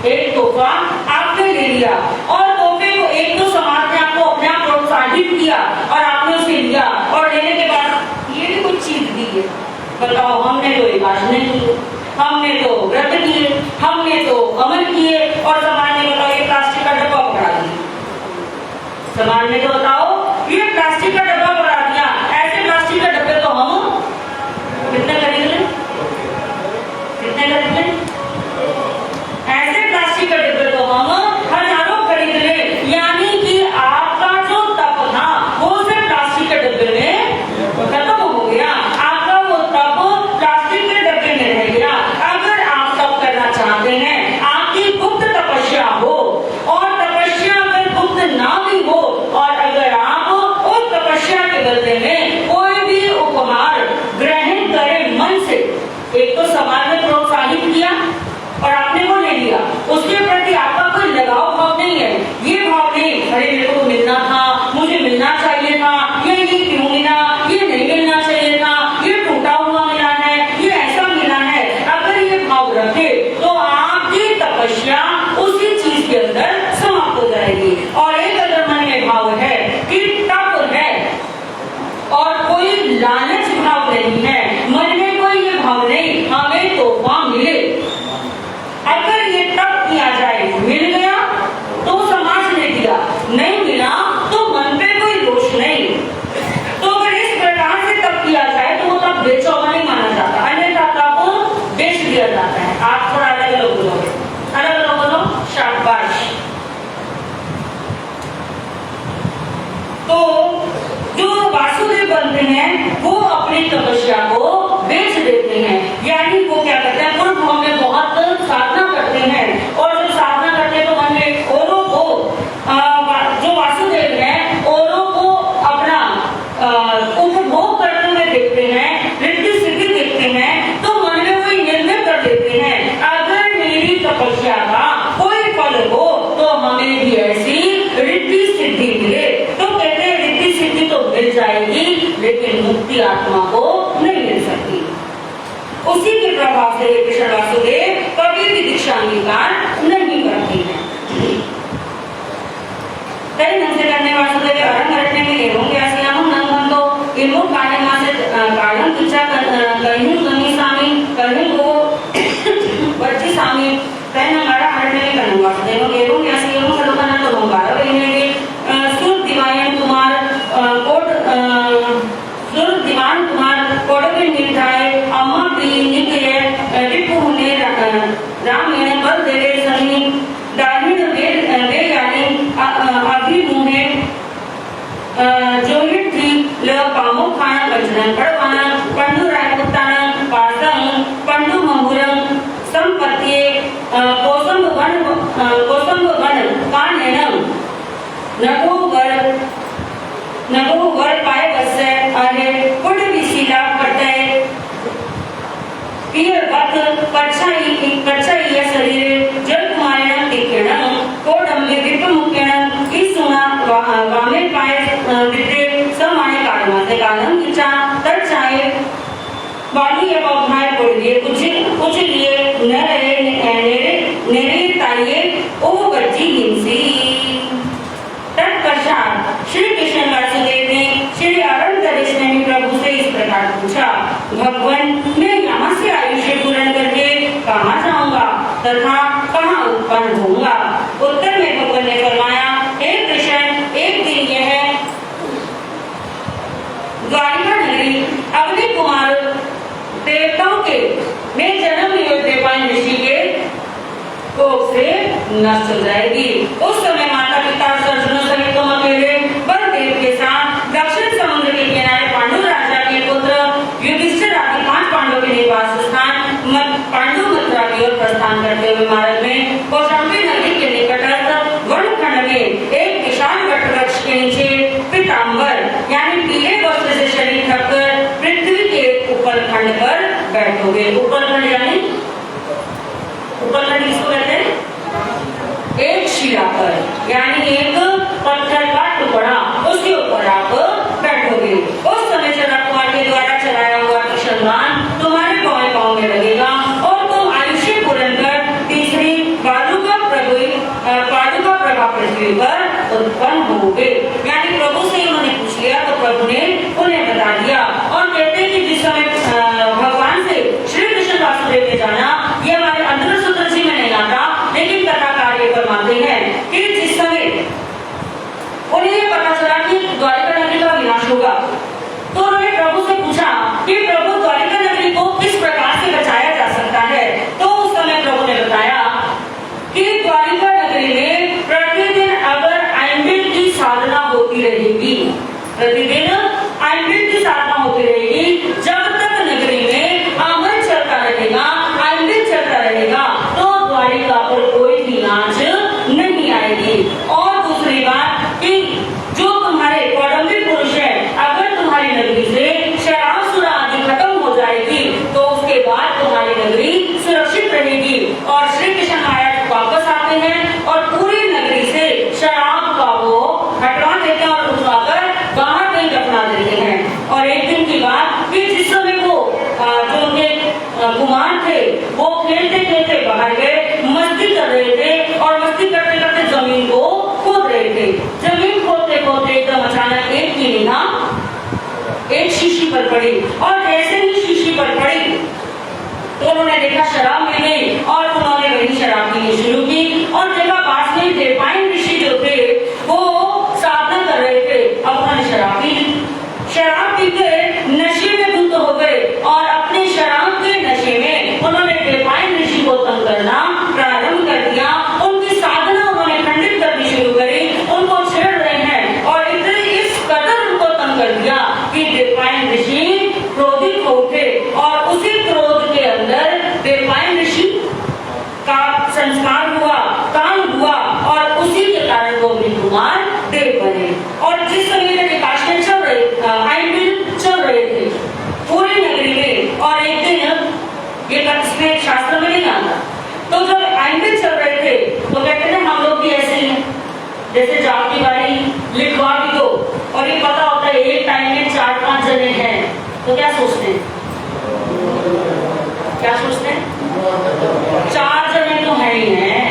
एक तोहफा आपने ले लिया और तोहफे को एक तो समाज ने आपको अपने आप प्रोत्साहित किया और आपने उसे लिया और लेने के बाद ये भी कुछ चीज दी है, बताओ हमने तो उपासना की, हमने तो व्रत किए, हमने तो अमल किए और समाज ने बताओ ये प्लास्टिक का डब्बा पकड़ा दिया। समाज ने तो बताओ ये प्लास्टिक का डब्बा पकड़ा दिया। ऐसे प्लास्टिक के डब्बे तो हम कितने खरीद लें, कितने खरीद लें? ऐसे प्लास्टिक के डिब्बे तो हम हजारों खरीद ले। यानी कि आपका जो तप था वो सिर्फ प्लास्टिक के डिब्बे में खत्म हो गया, आपका वो तप प्लास्टिक के डिब्बे में रह गया। अगर आप तप करना चाहते हैं, आपकी गुप्त तपस्या हो और तपस्या अगर गुप्त ना भी हो और अगर आप उस तपस्या के बदले में कोई भी उपहार ग्रहण करें मन से, एक तो समाज ने प्रोत्साहित किया और आपने वो ले लिया, उसके प्रति आपका कोई लगाव भाव नहीं है, ये भाव नहीं अरे मेरे को मिलना था, मुझे मिलना चाहिए था, ये क्यों मिला, ये नहीं मिलना चाहिए था, ये टूटा हुआ मिला है, ये ऐसा मिला है। अगर ये भाव रखे तो आपकी तपस्या उसी चीज के अंदर समाप्त हो जाएगी। और एक अगर मन में भाव है कि तप है जाएगी, लेकिन मुक्ति आत्मा को नहीं मिल सकती। उसी के प्रभाव से कृष्ण वासुदेव कभी भी दीक्षा अंगीकार नहीं करते हैं। कई नंसे करने वासुदेव अरंग रटने में एवं व्यासियाम नंदो इमो काले मासे कालम किचा कहीं गमी सामी कहीं को बच्ची सामी कहीं नगाड़ा हरने में करने वासुदेव एवं व्यासियाम सलोकना तो मंगारा बहिनेगे सुर दिवायन कुमार कोट सुर दिवान कुमार कोडके निर्धाय अम्मा पी निकले टिप्पू ने रामायण बल देवे सनी दाहिण वे यानी अभिमुहे जोहित थी ल पामो खाना बचन पड़वाना पंडु रायपुताना पासम पंडु मंगुरम संपत्तिये कोसम वन कानेनम नगो वर पाए बसे अरे कुड विशीला पड़ते पियर वक्त परछाई या शरीर जल कुमारेण टिकेण कोडम्बे विपमुखेण ईसुना वामे पाए विद्रे समाने कालमासे कालम किचा तरचाए बाली या पौधाए पड़ दिए कुछ लिए न रहे नेरे ताइए ओ बच्ची हिंसी। तत्पश्चात श्री कृष्ण वासुदेव ने श्री अरण्य प्रदेश में प्रभु से इस प्रकार पूछा, भगवान मैं यहाँ से आयुष्य पूर्ण करके कहाँ जाऊंगा तथा कहाँ उत्पन्न होऊंगा। उत्तर में भगवान ने फरमाया, हे कृष्ण, एक दिन यह द्वारिका नगरी अग्नि कुमार देवताओं के में जन्म लिए देवान ऋषि के कोप से नष्ट हो जाएगी। उस समय माता पिता अर्जुन सहित तुम अकेले बलदेव के साथ दक्षिण समुद्र के किनारे पांडु राजा के पुत्र युधिष्ठिर आदि 5 पांडवों के निवास स्थान पांडु मथुरा की ओर प्रस्थान करते हुए मार्ग में कौशाम्बी नदी के निकटस्थ वनखंड में एक विशाल वट वृक्ष के नीचे पीताम्बर यानी पीले वस्त्र से शरीर ढककर पृथ्वी के उपलखंड पर बैठोगे। उपलखंड यानी उपलखंड किसको कहते हैं? एक शिला पर यानी एक पत्थर का टुकड़ा, उसके ऊपर आप बैठोगे। उस समय चंद्र कुमार के द्वारा चलाया हुआ कृष्णगान तुम्हारे पांव में लगेगा और तुम आयुष्य पूर्ण कर तीसरी पादुका प्रभा पृथ्वी पर उत्पन्न होगे। यानी प्रभु से उन्होंने पूछ लिया तो प्रभु ने उन्हें बता दिया और कहते हैं कि जिस समय भगवान से श्री कृष्ण वासुदेव ने जाना, ये हमारे अंतर सूत्र जी में नहीं आता, लेकिन कथाकार ये फरमाते हैं कि जिस समय उन्हें ये पता चला कि द्वारिका नगरी का विनाश होगा तो उन्होंने प्रभु से पूछा कि प्रभु द्वारिका नगरी को किस प्रकार से बचाया जा सकता है। तो उस समय प्रभु ने बताया कि द्वारिका नगरी में प्रतिदिन अगर आइंबिल की साधना होती रहेगी, प्रतिदिन आइंबिल की साधना होती रहेगी, जब तक नगरी में अमल चलता रहेगा, आइंबिल चलता रहेगा, तो द्वारिका पर कोई भी आंच नहीं आएगी। और दूसरी बात कि जो तुम्हारे कौटुंबिक पुरुष है, अगर तुम्हारी नगरी से शराब सुरा आदि खत्म हो जाएगी तो उसके बाद तुम्हारी नगरी सुरक्षित रहेगी। और श्री कृष्ण महाराज वापस आते हैं और पूरी नगरी से शराब का वो हटवा देते हैं और उठवाकर बाहर कहीं दफना देते हैं। और एक दिन की बात कि जिस समय वो जो उनके कुमार थे वो खेलते खेलते बाहर गए, मस्ती कर रहे थे और मस्ती करते करते जमीन को खोद रहे थे। जमीन खोदते खोदते एकदम अचानक एक की निगाह एक शीशी पर पड़ी और जैसे ही शीशी पर पड़ी तो उन्होंने देखा शराब मिल गई और उन्होंने वही शराब पीनी शुरू की और देखा पास में देवपायन ऋषि जो थे वो साधना कर रहे थे। अब उन्होंने शराब पी ली, शराब पी के नशे में धुत हो गए और अपने शराब के नशे में उन्होंने देवपायन ऋषि को तंग करना प्रारंभ कर दिया। उनकी साधना उन्होंने खंडित करनी शुरू करी, उनको छेड़ रहे हैं और इस कदर उनको तंग कर दिया कि देवपायन ऋषि क्रोधित हो उठे और उसी क्रोध के अंदर देवपायन ऋषि का संस्कार हुआ, कांड हुआ और उसी के 5 जने हैं तो क्या सोचते हैं? क्या सोचते हैं? 4 जने तो है ही हैं।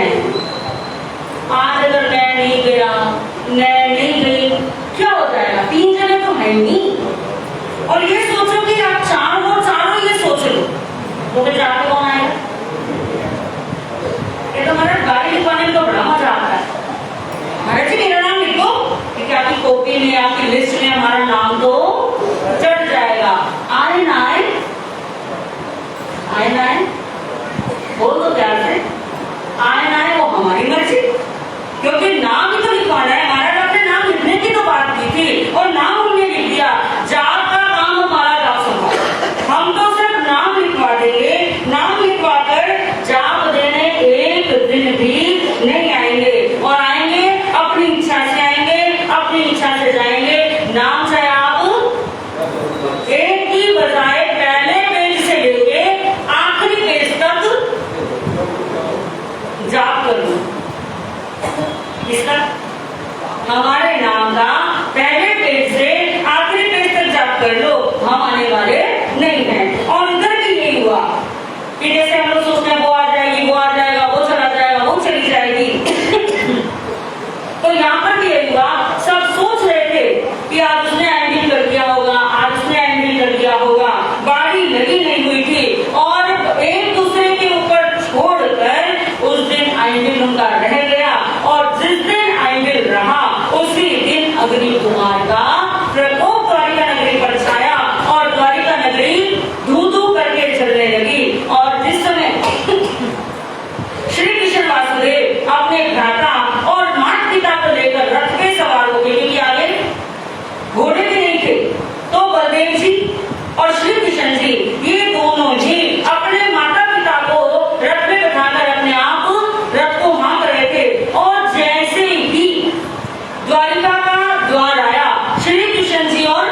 आज अगर मैं नहीं गया, मैं नहीं गई, क्या हो जाएगा? 3 जने तो है ही नहीं। और ये सोचो कि आप 4 हो, चारों ये सोच लो तो फिर जाके कौन आएगा? ये तो हमारा गाड़ी लिखवाने में तो बड़ा मजा आता है। महाराज जी मेरा नाम लिख दो कि आपकी कॉपी में, आपकी लिस्ट में हमारा नाम तो चढ़ जाएगा। आए ना आए, आए ना आए, बोल दो प्यार से, आए ना आए वो हमारी मर्जी, क्योंकि नाम ही तो लिखवाना है। महाराज अपने नाम लिखने की तो बात की थी और नाम हमने लिख दिया। जात का काम हमारा जाप संभाल, हम तो सिर्फ नाम लिखवा देंगे। नाम लिखवा कर जाप देने एक दिन भी नहीं आएंगे, और आएंगे अपनी इच्छा से आएंगे, अपनी इच्छा से जाएंगे। नाम चाहे आप एक की बजाय पहले पेज से लेके आखिरी पेज तक जाप कर लो। इसका हमारे नाम का पहले पेज से आखिरी पेज तक जाप कर लो, हम आने वाले नहीं हैं। और इधर भी यही हुआ कि जैसे हम लोग सोचते हैं वो आ जाएगी, वो आ जाएगा, वो चला जाएगा, वो चली जाएगी तो यहाँ पर भी यही हुआ। सब सोच रहे थे कि आज उसने एंडिंग कर दिया होगा, आज उसने एंडिंग कर दिया होगा। गाड़ी लगी नहीं हुई थी और एक दूसरे के ऊपर छोड़कर उस दिन एंडिंग उनका रह गया। और जिस दिन एंडिंग रहा उसी दिन अग्नि कुमार का प्रकोप द्वारिका नगरी पर छाया और द्वारिका नगरी धू-धू करके चलने लगी। और जिस समय श्री कृष्ण वासुदेव अपने भ्राता और माता पिता को लेकर रथ पे सवार हो गए, क्योंकि आगे घोड़े भी नहीं थे, तो बलदेव जी और श्री कृष्ण जी ये दोनों जी अपने माता पिता को रथ में बैठाकर अपने आप रथ को हाँक रहे थे। और जैसे ही द्वारिका का द्वार आया, श्री कृष्ण जी और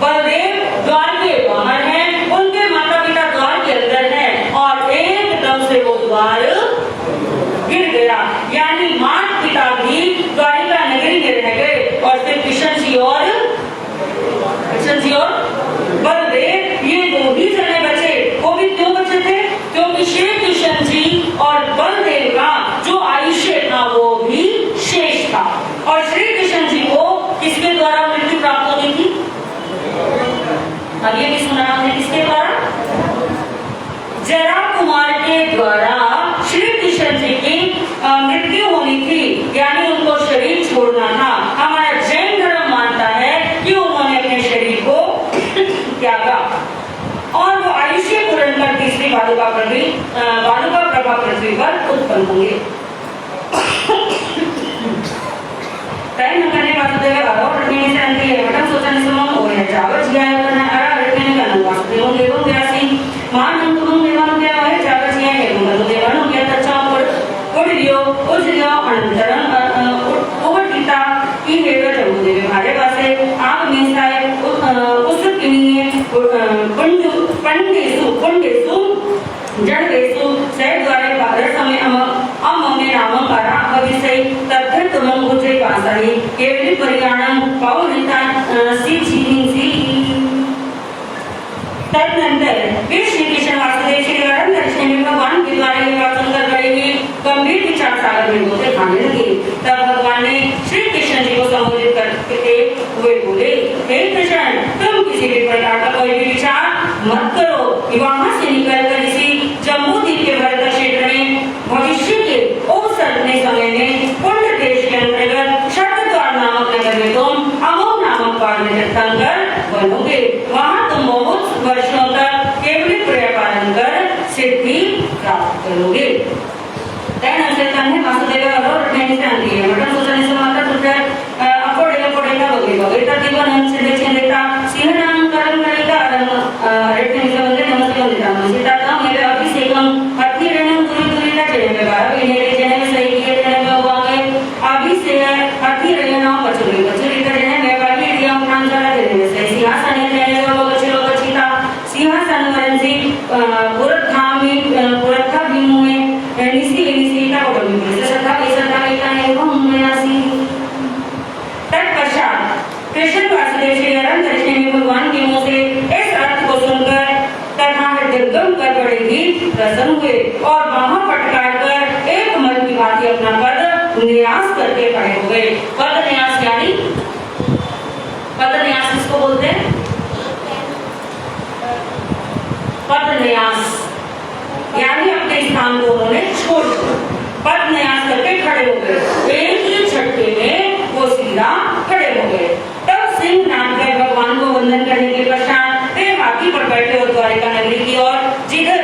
बलदेव द्वार के बाहर हैं, उनके माता पिता द्वार के अंदर हैं, और एकदम से वो द्वार गिर गया। यानी माता पिता भी द्वारिका नगरी में रह गए और फिर कृष्ण जी और बलदेव ये दो ही जने बचे। वो भी क्यों बचे थे? क्योंकि श्री कृष्ण जी और बलदेव का जो आयुष्य था वो भी शेष था। और श्री कृष्ण जी को किसके द्वारा मृत्यु प्राप्त होनी थी? अब ये भी सुना आपने, किसके द्वारा? जरा कुमार के द्वारा श्री कृष्ण जी की मृत्यु होनी थी, यानी उनको शरीर छोड़ना था। हमारा जैन धर्म मानता है कि उन्होंने अपने शरीर को त्यागा और वो आयुष्य पूर्ण कर तीसरी बालुका प्रभा पृथ्वी पर उत्पन्न होंगे। टाइम नकने वासुदेव आरो रत्नी से अंति है वटम सोचन समम हो है जावर जिया करना अरा रत्नी का नाम वासुदेव देवो व्यासी मान हम तुम देवानु क्या है जावर जिया है मंगल देवानु क्या तच्चा पर उड़ियो उजरियो अनंतरम उवटिता की हेवर जमुदेव भारे वासे आप मेसाय उस किनिए पंडेसु जड़वेसु सैद द्वारे भारत समय अममे नामं करा भविष्य तत्थर तुमं गुजे पासाई केवली परियाणं पावनिता सी जीनी तदनंतर फिर श्री कृष्ण वासुदेव श्री राम कृष्ण में भगवान के द्वारा ये वाचन कर रहे हुए गंभीर विचार सागर में होते खाने लगे। तब भगवान ने श्री कृष्ण जी को संबोधित करते हुए बोले, हे कृष्ण तुम किसी भी प्रकार का कोई भी विचार मत करो। वहां से निकलकर इसी जम्मू द्वीप के भरत क्षेत्र में भविष्य के अवसरने समय में पुण्य देश के अंतर्गत शब्दद्वार नामक नगर में तुम अमोघ नामक पार में तीर्थंकर बनोगे। वहां तुम बहुत वर्षों तक केवल पर्यापालन कर सिद्धि प्राप्त करोगे। तैन से तन्हे वासुदेव और रत्नी से अंति है वटन सोचने से माता तुझे अपोड़ेगा बगे तत्व हम से देता सिंहनाम करम करेगा रत्नी से बंदे नमस्ते वंदिता सीता का मेरे अभिषेकम हथी रणम दूरी दूरी का जय में बारह विनेरे जय में सही किए जय में हुआ गए अभिषेक हथी रणम पचुरी का जय में बाकी दिया प्राण जला जय में सही सिंहासन जय में लोग चिता प्रसन्न हुए और बाहों पटकार कर एक कमल की भांति अपना पद न्यास करके खड़े हो गए। पद न्यास यानी पद न्यास किसको बोलते हैं? पद न्यास यानी अपने स्थान को उन्होंने छोड़ दिया, पद न्यास करके खड़े हो गए। एक ही झटके में वो सीधा खड़े हो गए। तब सिंह नाम के भगवान को वंदन करने के पश्चात वे हाथी पर बैठे और द्वारिका नगरी की ओर जिधर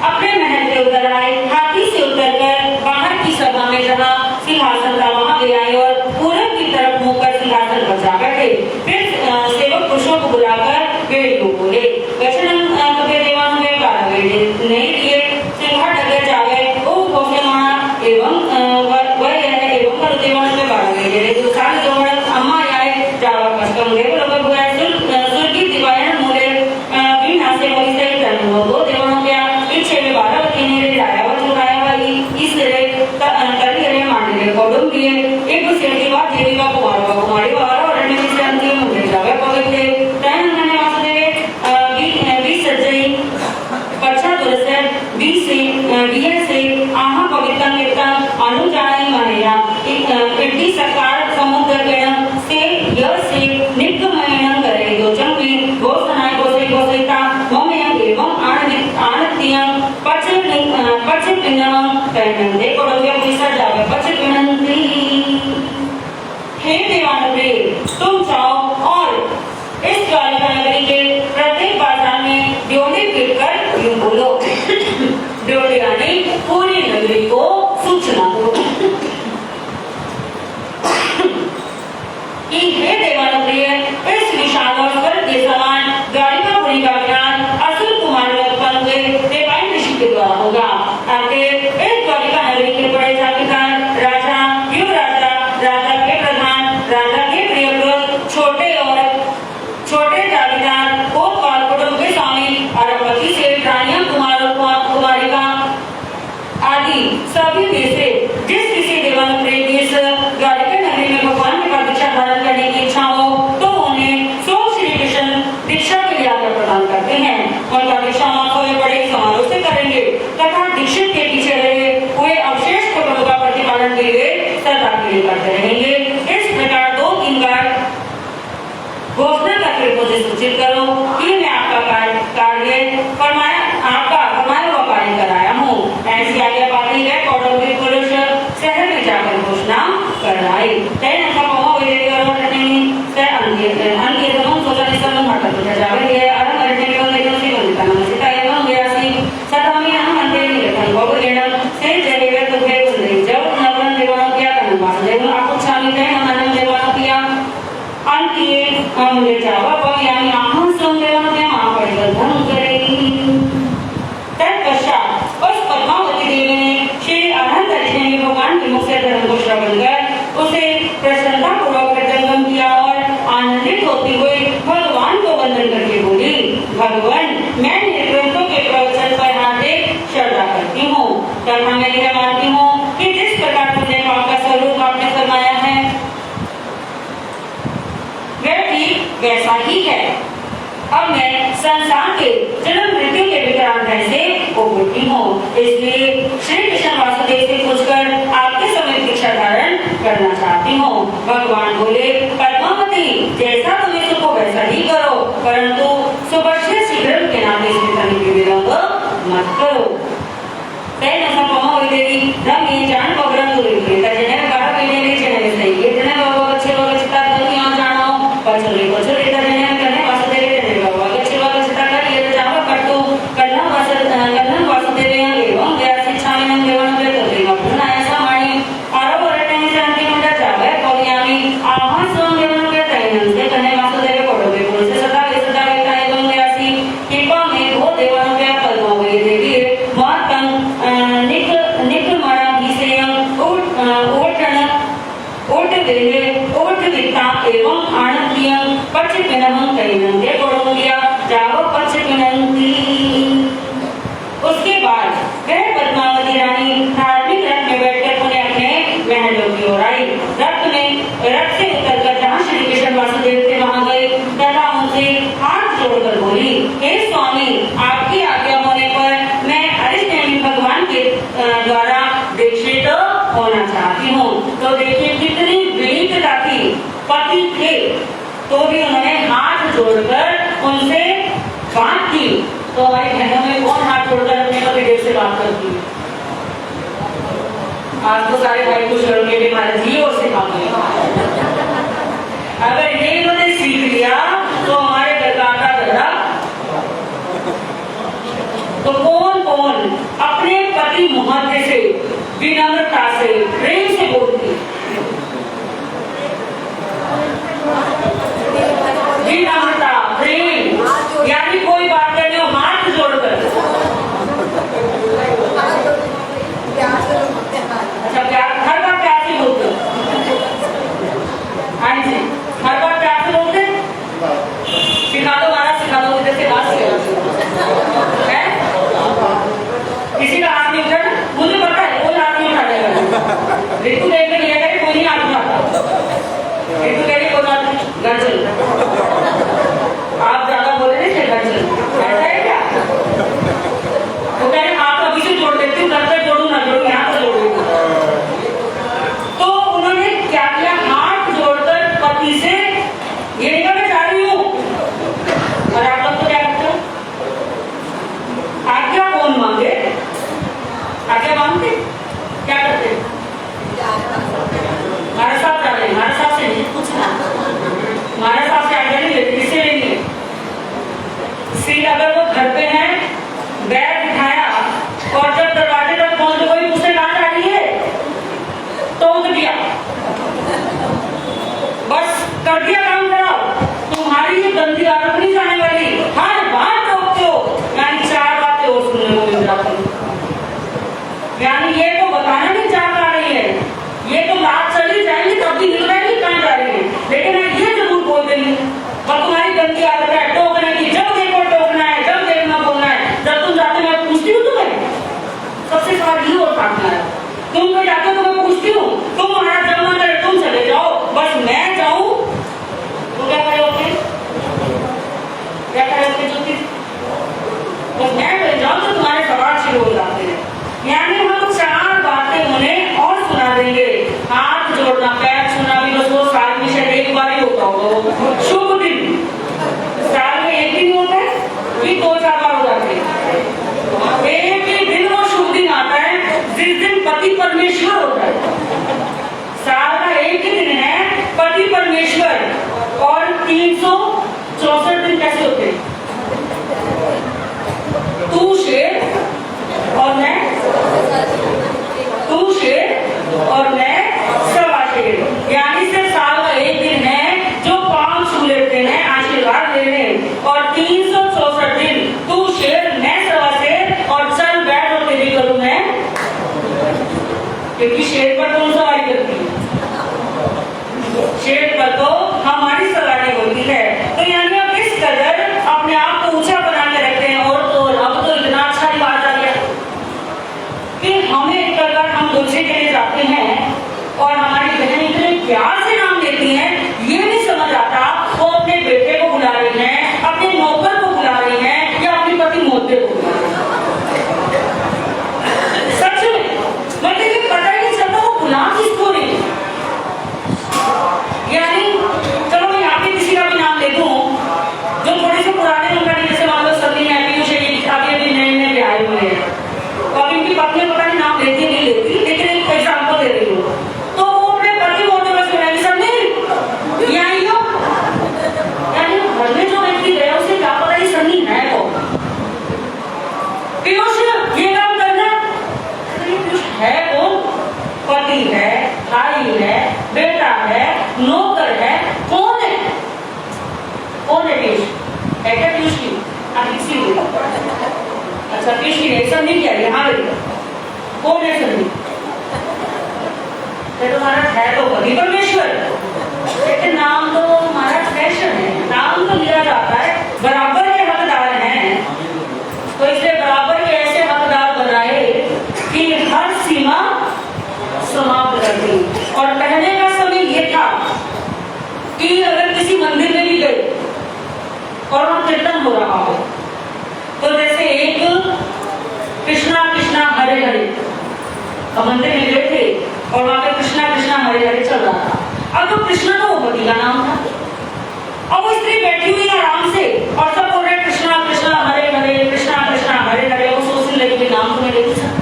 अपने महल से उतर आए। हाथी से उतरकर बाहर की सभा में जहाँ सिंहासन था वहां ले आए और पूरब की तरफ मुंह कर सिंहासन पर जा बैठे। फिर सेवक पुरुषों को बुलाकर बेड़ी को बोले, वचन कभी देवान में 12 बेड़े नहीं दिए, सिंहा डगर जावे ओ कोसे माना एवं वह है एवं कर देवान में 12 बेड़े जो साल जोड़ अम्मा आए जावा कष्टम देव लोग बुआ सुर की दिवायन मूले बिना से वही से तन हो दो देवान क्या इच्छे में 12 तीन रे लाया व चुराया भाई इस रे करी रे मान ले कोडम दिए एक दूसरे की बात देवी का कुमारी वाला और अन्य से अंतिम मूले जावे पवित्र तन ने वासुदेव बी सजई पछा तुलसे बी से आहा पवित्र कीर्तन अनुजाई मानेया इट्टी सकार समुद्र गण से य से निगमयन करे दो चंगी घोषणाएं घोषिता मोमयं एवं आनतियं पच पिंडम कहनंदे कोडव्य विसर जावे पच पिंडंती। हे देवानुप्रिय, तुम जाओ और इस द्वारिका नगरी के प्रत्येक बाजार में ड्योली पीटकर यूं बोलो। ड्योली यानी पूरी नगरी को सूचना दो कि हे देवानुप्रिय, इस विशाल और स्वर्ग के समान द्वारिकापुरी का ज्ञान असुर कुमार उत्पन्न हुए देवान ऋषि के द्वारा होगा। आखिर इस द्वारिका नगरी के बड़े जागीरदार राजा, युवराजा, राजा के प्रधान, राजा के प्रियव्रत, छोटे जागीरदार, कोतवाल कुटुंब के स्वामी, अरबपति से रानियां, कुमार और कुमारिका आदि सभी में से जिस किसी देवानुप्रिय की इस द्वारिका नगरी में भगवान के पास दीक्षा धारण करने की इच्छा हो तो उन्हें सो श्री कृष्ण दीक्षा के लिए आज्ञा प्रदान करते हैं। उनका दीक्षा महोत्सव बड़े समारोह से करेंगे तथा दीक्षित के पीछे रहे हुए अवशेष कुटुंब का प्रतिपालन के लिए सदा के लिए करते रहेंगे। इस प्रकार 2-3 बार घोषणा करके मुझे सूचित करो कि मैं आपका कार्य फरमाया हुआ कार्य कराया हूँ। ऐसी आज्ञा पाती है कौरव के पुरुष शहर में जाकर घोषणा कराई। तैन ऐसा कहो वे और नहीं से अंगे समूह सोचा ने समूह हटा तो जावे ये अरम करने के बंदे जो सी बंदा नमस्ते का एवं व्यासी सदामी हम अंदर नहीं रखन वो लेना से जरेवे तो है बंदे जब नवन देवान क्या करना वासुदेव आपको शामिल है हम देवान किया अंतिए हम ले जावा पर यानी आह्वान सुन देवान में महापरिवर्तन करेगी। तत्पश्चात उस पद्मावती देवी ने श्री अनंत ऋषि के भगवान के मुख से धर्म को श्रवण कर उसे प्रसन्नता पूर्वक हृदयंगम किया और आनंदित होती हुई भगवान को वंदन करके बोली, भगवान मैं निर्ग्रंथों के प्रवचन पर हार्दिक श्रद्धा करती हूँ तथा मैं यह मानती हूँ कि जिस प्रकार तुमने आपका स्वरूप आपने फरमाया है वह ठीक वैसा ही है। अब मैं संसार के जन्म मृत्यु के विकराल भय से उबरती हूँ, इसलिए श्री कृष्ण वासुदेव से पूछकर आपके समय दीक्षा धारण करना चाहती हूँ। भगवान बोले, पद्मावती जैसा तुम्हें सुख हो वैसा ही करो, परंतु सुबह शीघ्र के नाते इसमें विलंब मत करो। तैन ऐसा कहो देवी रंग ये जान पगरम दूरी जने कहा पीने ले जने सही ये जने बाबा अच्छे लोग चिता कर यहां जानो पछले जने करने वासुदेव जने बाबा अच्छे लोग चिता कर ये जावा कट्टू कन्ना वासुदेव एवं व्यास शिक्षा में देवन के तो देवा पुना ऐसा मानी आरो रटने में शांति मंडा जावे कौयामी आहा सोम देवन के तैन से करने वासुदेव कोडवे पुरुष से सदा का एवं व्यासी कृपा में वो देवन के पद्मावती देवी मातंग निक मरा विषयं ओट वित्ता एवं आनंदियं पचपिनहं कैनंदे कोडोलिया जावो पचपिनंती। उसके बाद वह पद्मावती रानी धार्मिक रथ में बैठकर पुनः अपने महलों की ओर आई। रथ से उतरकर जहाँ श्री कृष्ण वासुदेव थे वहां गए तथा उनसे हाथ जोड़कर बोली, हे स्वामी स्वामी थे तो भी उन्होंने हाथ जोड़कर उनसे बात की। तो हमारी बहनों में कौन हाथ जोड़कर अपने पति देव से बात करती है? आज तो सारे भाई खुश होंगे कि महाराज जी और सिखाते हैं। अगर ये इन्होंने सीख लिया तो हमारे घर का आटा गड़ा। तो कौन कौन अपने पति मोहब्बत से, विनम्रता से, प्रेम से बोलती है? विनम्रता, प्रेम, यानी कोई बात करने हो हाथ जोड़कर। अच्छा, प्यार हर बार प्यार से बोलते हो? हाँ जी, हर बार प्यार से बोलते हैं? सिखा दो महाराज, सिखा दो, इधर से बात है। किसी का हाथ नहीं उठा, मुझे पता है कोई हाथ नहीं उठाएगा। रितु देख कर ये करे कोई नहीं हाथ उठाता। रितु कह रही कोई बात नहीं, घर चल। आप ज्यादा बोले नहीं थे, घर चल, ऐसा है क्या? वो कह रहे हाथ अभी से जोड़ देती हूँ, घर पे जोड़ू ना जोड़ू, यहाँ पर जोड़ देती हूँ। तो उन्होंने क्या किया? हाथ जोड़कर पति से ये नहीं मैं जा रही हूँ। और आप लोग तो क्या करते हो? आज्ञा कौन मांगे? आज्ञा मांगते क्या करते? हमारे साथ जा रहे हैं, हमारे साथ से नहीं पूछना, हमारे साथ से आज्ञा नहीं लेते, किससे लेंगे? सीट अगर वो घर पे है, बैग उठाया और जब दरवाजे तक पहुंचे कोई पूछने कहाँ जा रही है, टोक दिया, बस कर दिया काम कराओ। तुम्हारी ये गंदी आदत नहीं जाने वाली, हर बार टोकते हो। यानी चार बातें और सुनने को मिल जाती है। यानी ये तो बताना नहीं चाह पा रही है, ये तो रात चली जाएगी तब भी निकल जाएगी कहाँ जा रही है, लेकिन ये जरूर बोल देंगे और तुम्हारी गंदी आदत है टोकने की। जब देखो टोकना है, जब देखना बोलना है। जब तुम जाते मैं पूछती हूँ तुम्हें, सबसे सवाल ये और काटना है। तुम तो जाते हो तो मैं पूछती हूँ, तुम हमारा जब मन करे तुम चले जाओ, बस मैं जाऊँ तो क्या करोगे? क्या करोगे ज्योति? बस मैं चले जाऊँ तो तुम्हारे सवाल शुरू हो जाते हैं। यानी हम चार बातें उन्हें और सुना देंगे। हाथ जोड़ना, पैर छूना भी बस वो साल में शायद एक बार ही होता होगा। शुभ दिन साल में एक दिन होता है, भी दो चार बार हो जाते हैं। एक ही दिन वो शुभ दिन आता है जिस दिन पति परमेश्वर होता है। साल का एक ही दिन है पति परमेश्वर, और 364 दिन कैसे होते हैं? तू शेर और मैं, तू शेर और मैं सवा शेर। यानी सिर्फ साल का एक दिन है जो पांव छू लेते हैं आशीर्वाद ले रहे, और 364 दिन तू शेर मैं सवा शेर, और चल बैठ और तेरी करूं मैं, क्योंकि शेर पर कौन सवारी करती है? शेर पर तो हमारी सवारी होती है। तो यानी अब इस कदर अपने आप को ऊंचा बना के रखते हैं। और तो अब तो इतना अच्छा रिवाज आ गया कि हमें एक कदर हम दूसरे के लिए जाते हैं और हमारी बहन इतने प्यार से नाम लेती हैं, ये नहीं समझ आता वो अपने बेटे को बुला रही हैं, अपने नौकर को बुला रही हैं, या अपने पति मोहते को बुला रही हैं। सच में मतलब ये पता ही नहीं चलता वो बुला किसको रही। यानी चलो मैं यहाँ पे किसी का भी नाम ले दूं जो थोड़े से पुराने उनका, जैसे मान लो सभी है अभी नए नए आए हुए हैं, तो अभी उनकी पत्नी पता नहीं नाम लेती नहीं लेती, लेकिन एक एग्जाम्पल दे रही हूँ। तो वो अपने पति मोटे में सुनाएगी, सन्नी ये आई हो, यानी घर में जो व्यक्ति गया उसे क्या पता ये सन्नी है वो। पीयूष ये काम करना, पीयूष है कौन? पति है, भाई है, बेटा है, नौकर है, कौन है? कौन है पीयूष? है क्या पीयूष की? अच्छा पीयूष की नहीं, सन्नी क्या है? हाँ कौन है सन्नी? तुम्हारा है तो पति परमेश्वर, लेकिन नाम तो हमारा फैशन है, नाम तो लिया जाता है, बराबर के हकदार हैं। तो इसलिए बराबर के ऐसे हकदार बनाए कि हर सीमा समाप्त कर दी। और पहले का समय ये था कि अगर किसी मंदिर में भी गए और वहां कीर्तन हो रहा हो, तो जैसे एक कृष्णा कृष्णा हरे हरे, मंदिर में गए थे और वहां पे कृष्णा कृष्णा हरे हरे चल रहा था। अब तो कृष्णा तो भगवती का नाम था। अब वो स्त्री बैठी हुई है आराम से और सब बोल रहे कृष्णा कृष्णा हरे हरे, कृष्णा कृष्णा हरे हरे। वो सोचने लगी कि नाम तो मैं ले नहीं सकती,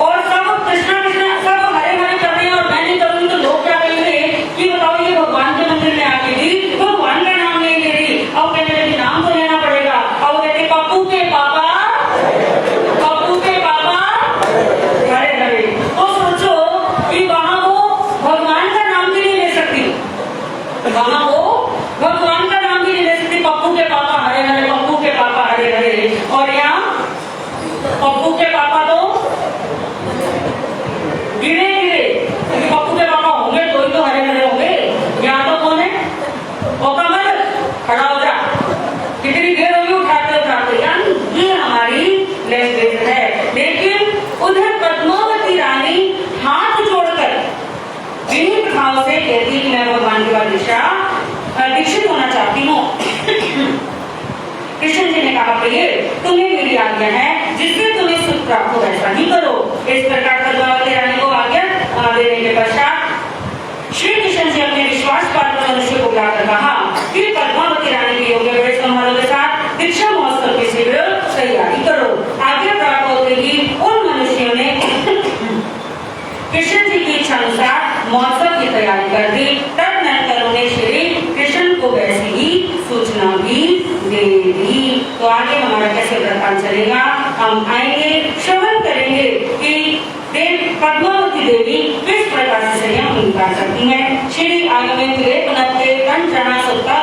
और सब कृष्णा कृष्णा सब हरे हरे कर रहे हैं और मैं नहीं करूंगी तो लोग क्या कहेंगे कि बताओ ये भगवान के मंदिर में आके भी भगवान का नाम नहीं ले रही। अब कहने लगी नाम तो लेना पड़ेगा। अब वो कहते पप्पू के पापा हरे हरे। तो सोचो कि वहां वो भगवान का नाम भी नहीं ले सकती, वहां वो भगवान का नाम भी नहीं ले सकती। पप्पू के पापा हरे हरे, पप्पू के पापा हरे हरे। और यहाँ पप्पू के पापा तो गिरे गिरे, क्योंकि पप्पू के पापा होंगे तो ही तो हरे हरे होंगे। यहाँ तो कौन है, वो कमल खड़ा हो जा, कितनी देर होगी उठाते उठाते। यानी ये हमारी लैंग्वेज है। लेकिन उधर पद्मावती रानी हाथ जोड़कर विनीत भाव से कहती कि मैं भगवान की दिशा दीक्षित होना चाहती हूँ। कृष्ण जी ने कहा प्रिय तुम्हें मेरी आज्ञा है, जिससे तुम्हें सुख प्राप्त हो ऐसा ही करो। इस प्रकार पद्मावती रानी को आज्ञा देने के पश्चात श्री कृष्ण जी अपने विश्वास पात्र मनुष्य को बुलाकर कहा कि पद्मावती रानी के योग्य बड़े समारोह के साथ दीक्षा महोत्सव की शीघ्र तैयारी करो। आज्ञा प्राप्त होते ही उन मनुष्यों ने कृष्ण जी की इच्छा अनुसार महोत्सव की तैयारी कर दी। तदनंतर उन्हें श्री कृष्ण को वैसी ही सूचना भी दे दी। तो आगे हमारा कैसे वृत्तांत चलेगा, हम आएंगे श्रवण करेंगे कि पद्मावती देवी किस प्रकार से संयम निकाल सकती है। श्री आगमे कंचना सुता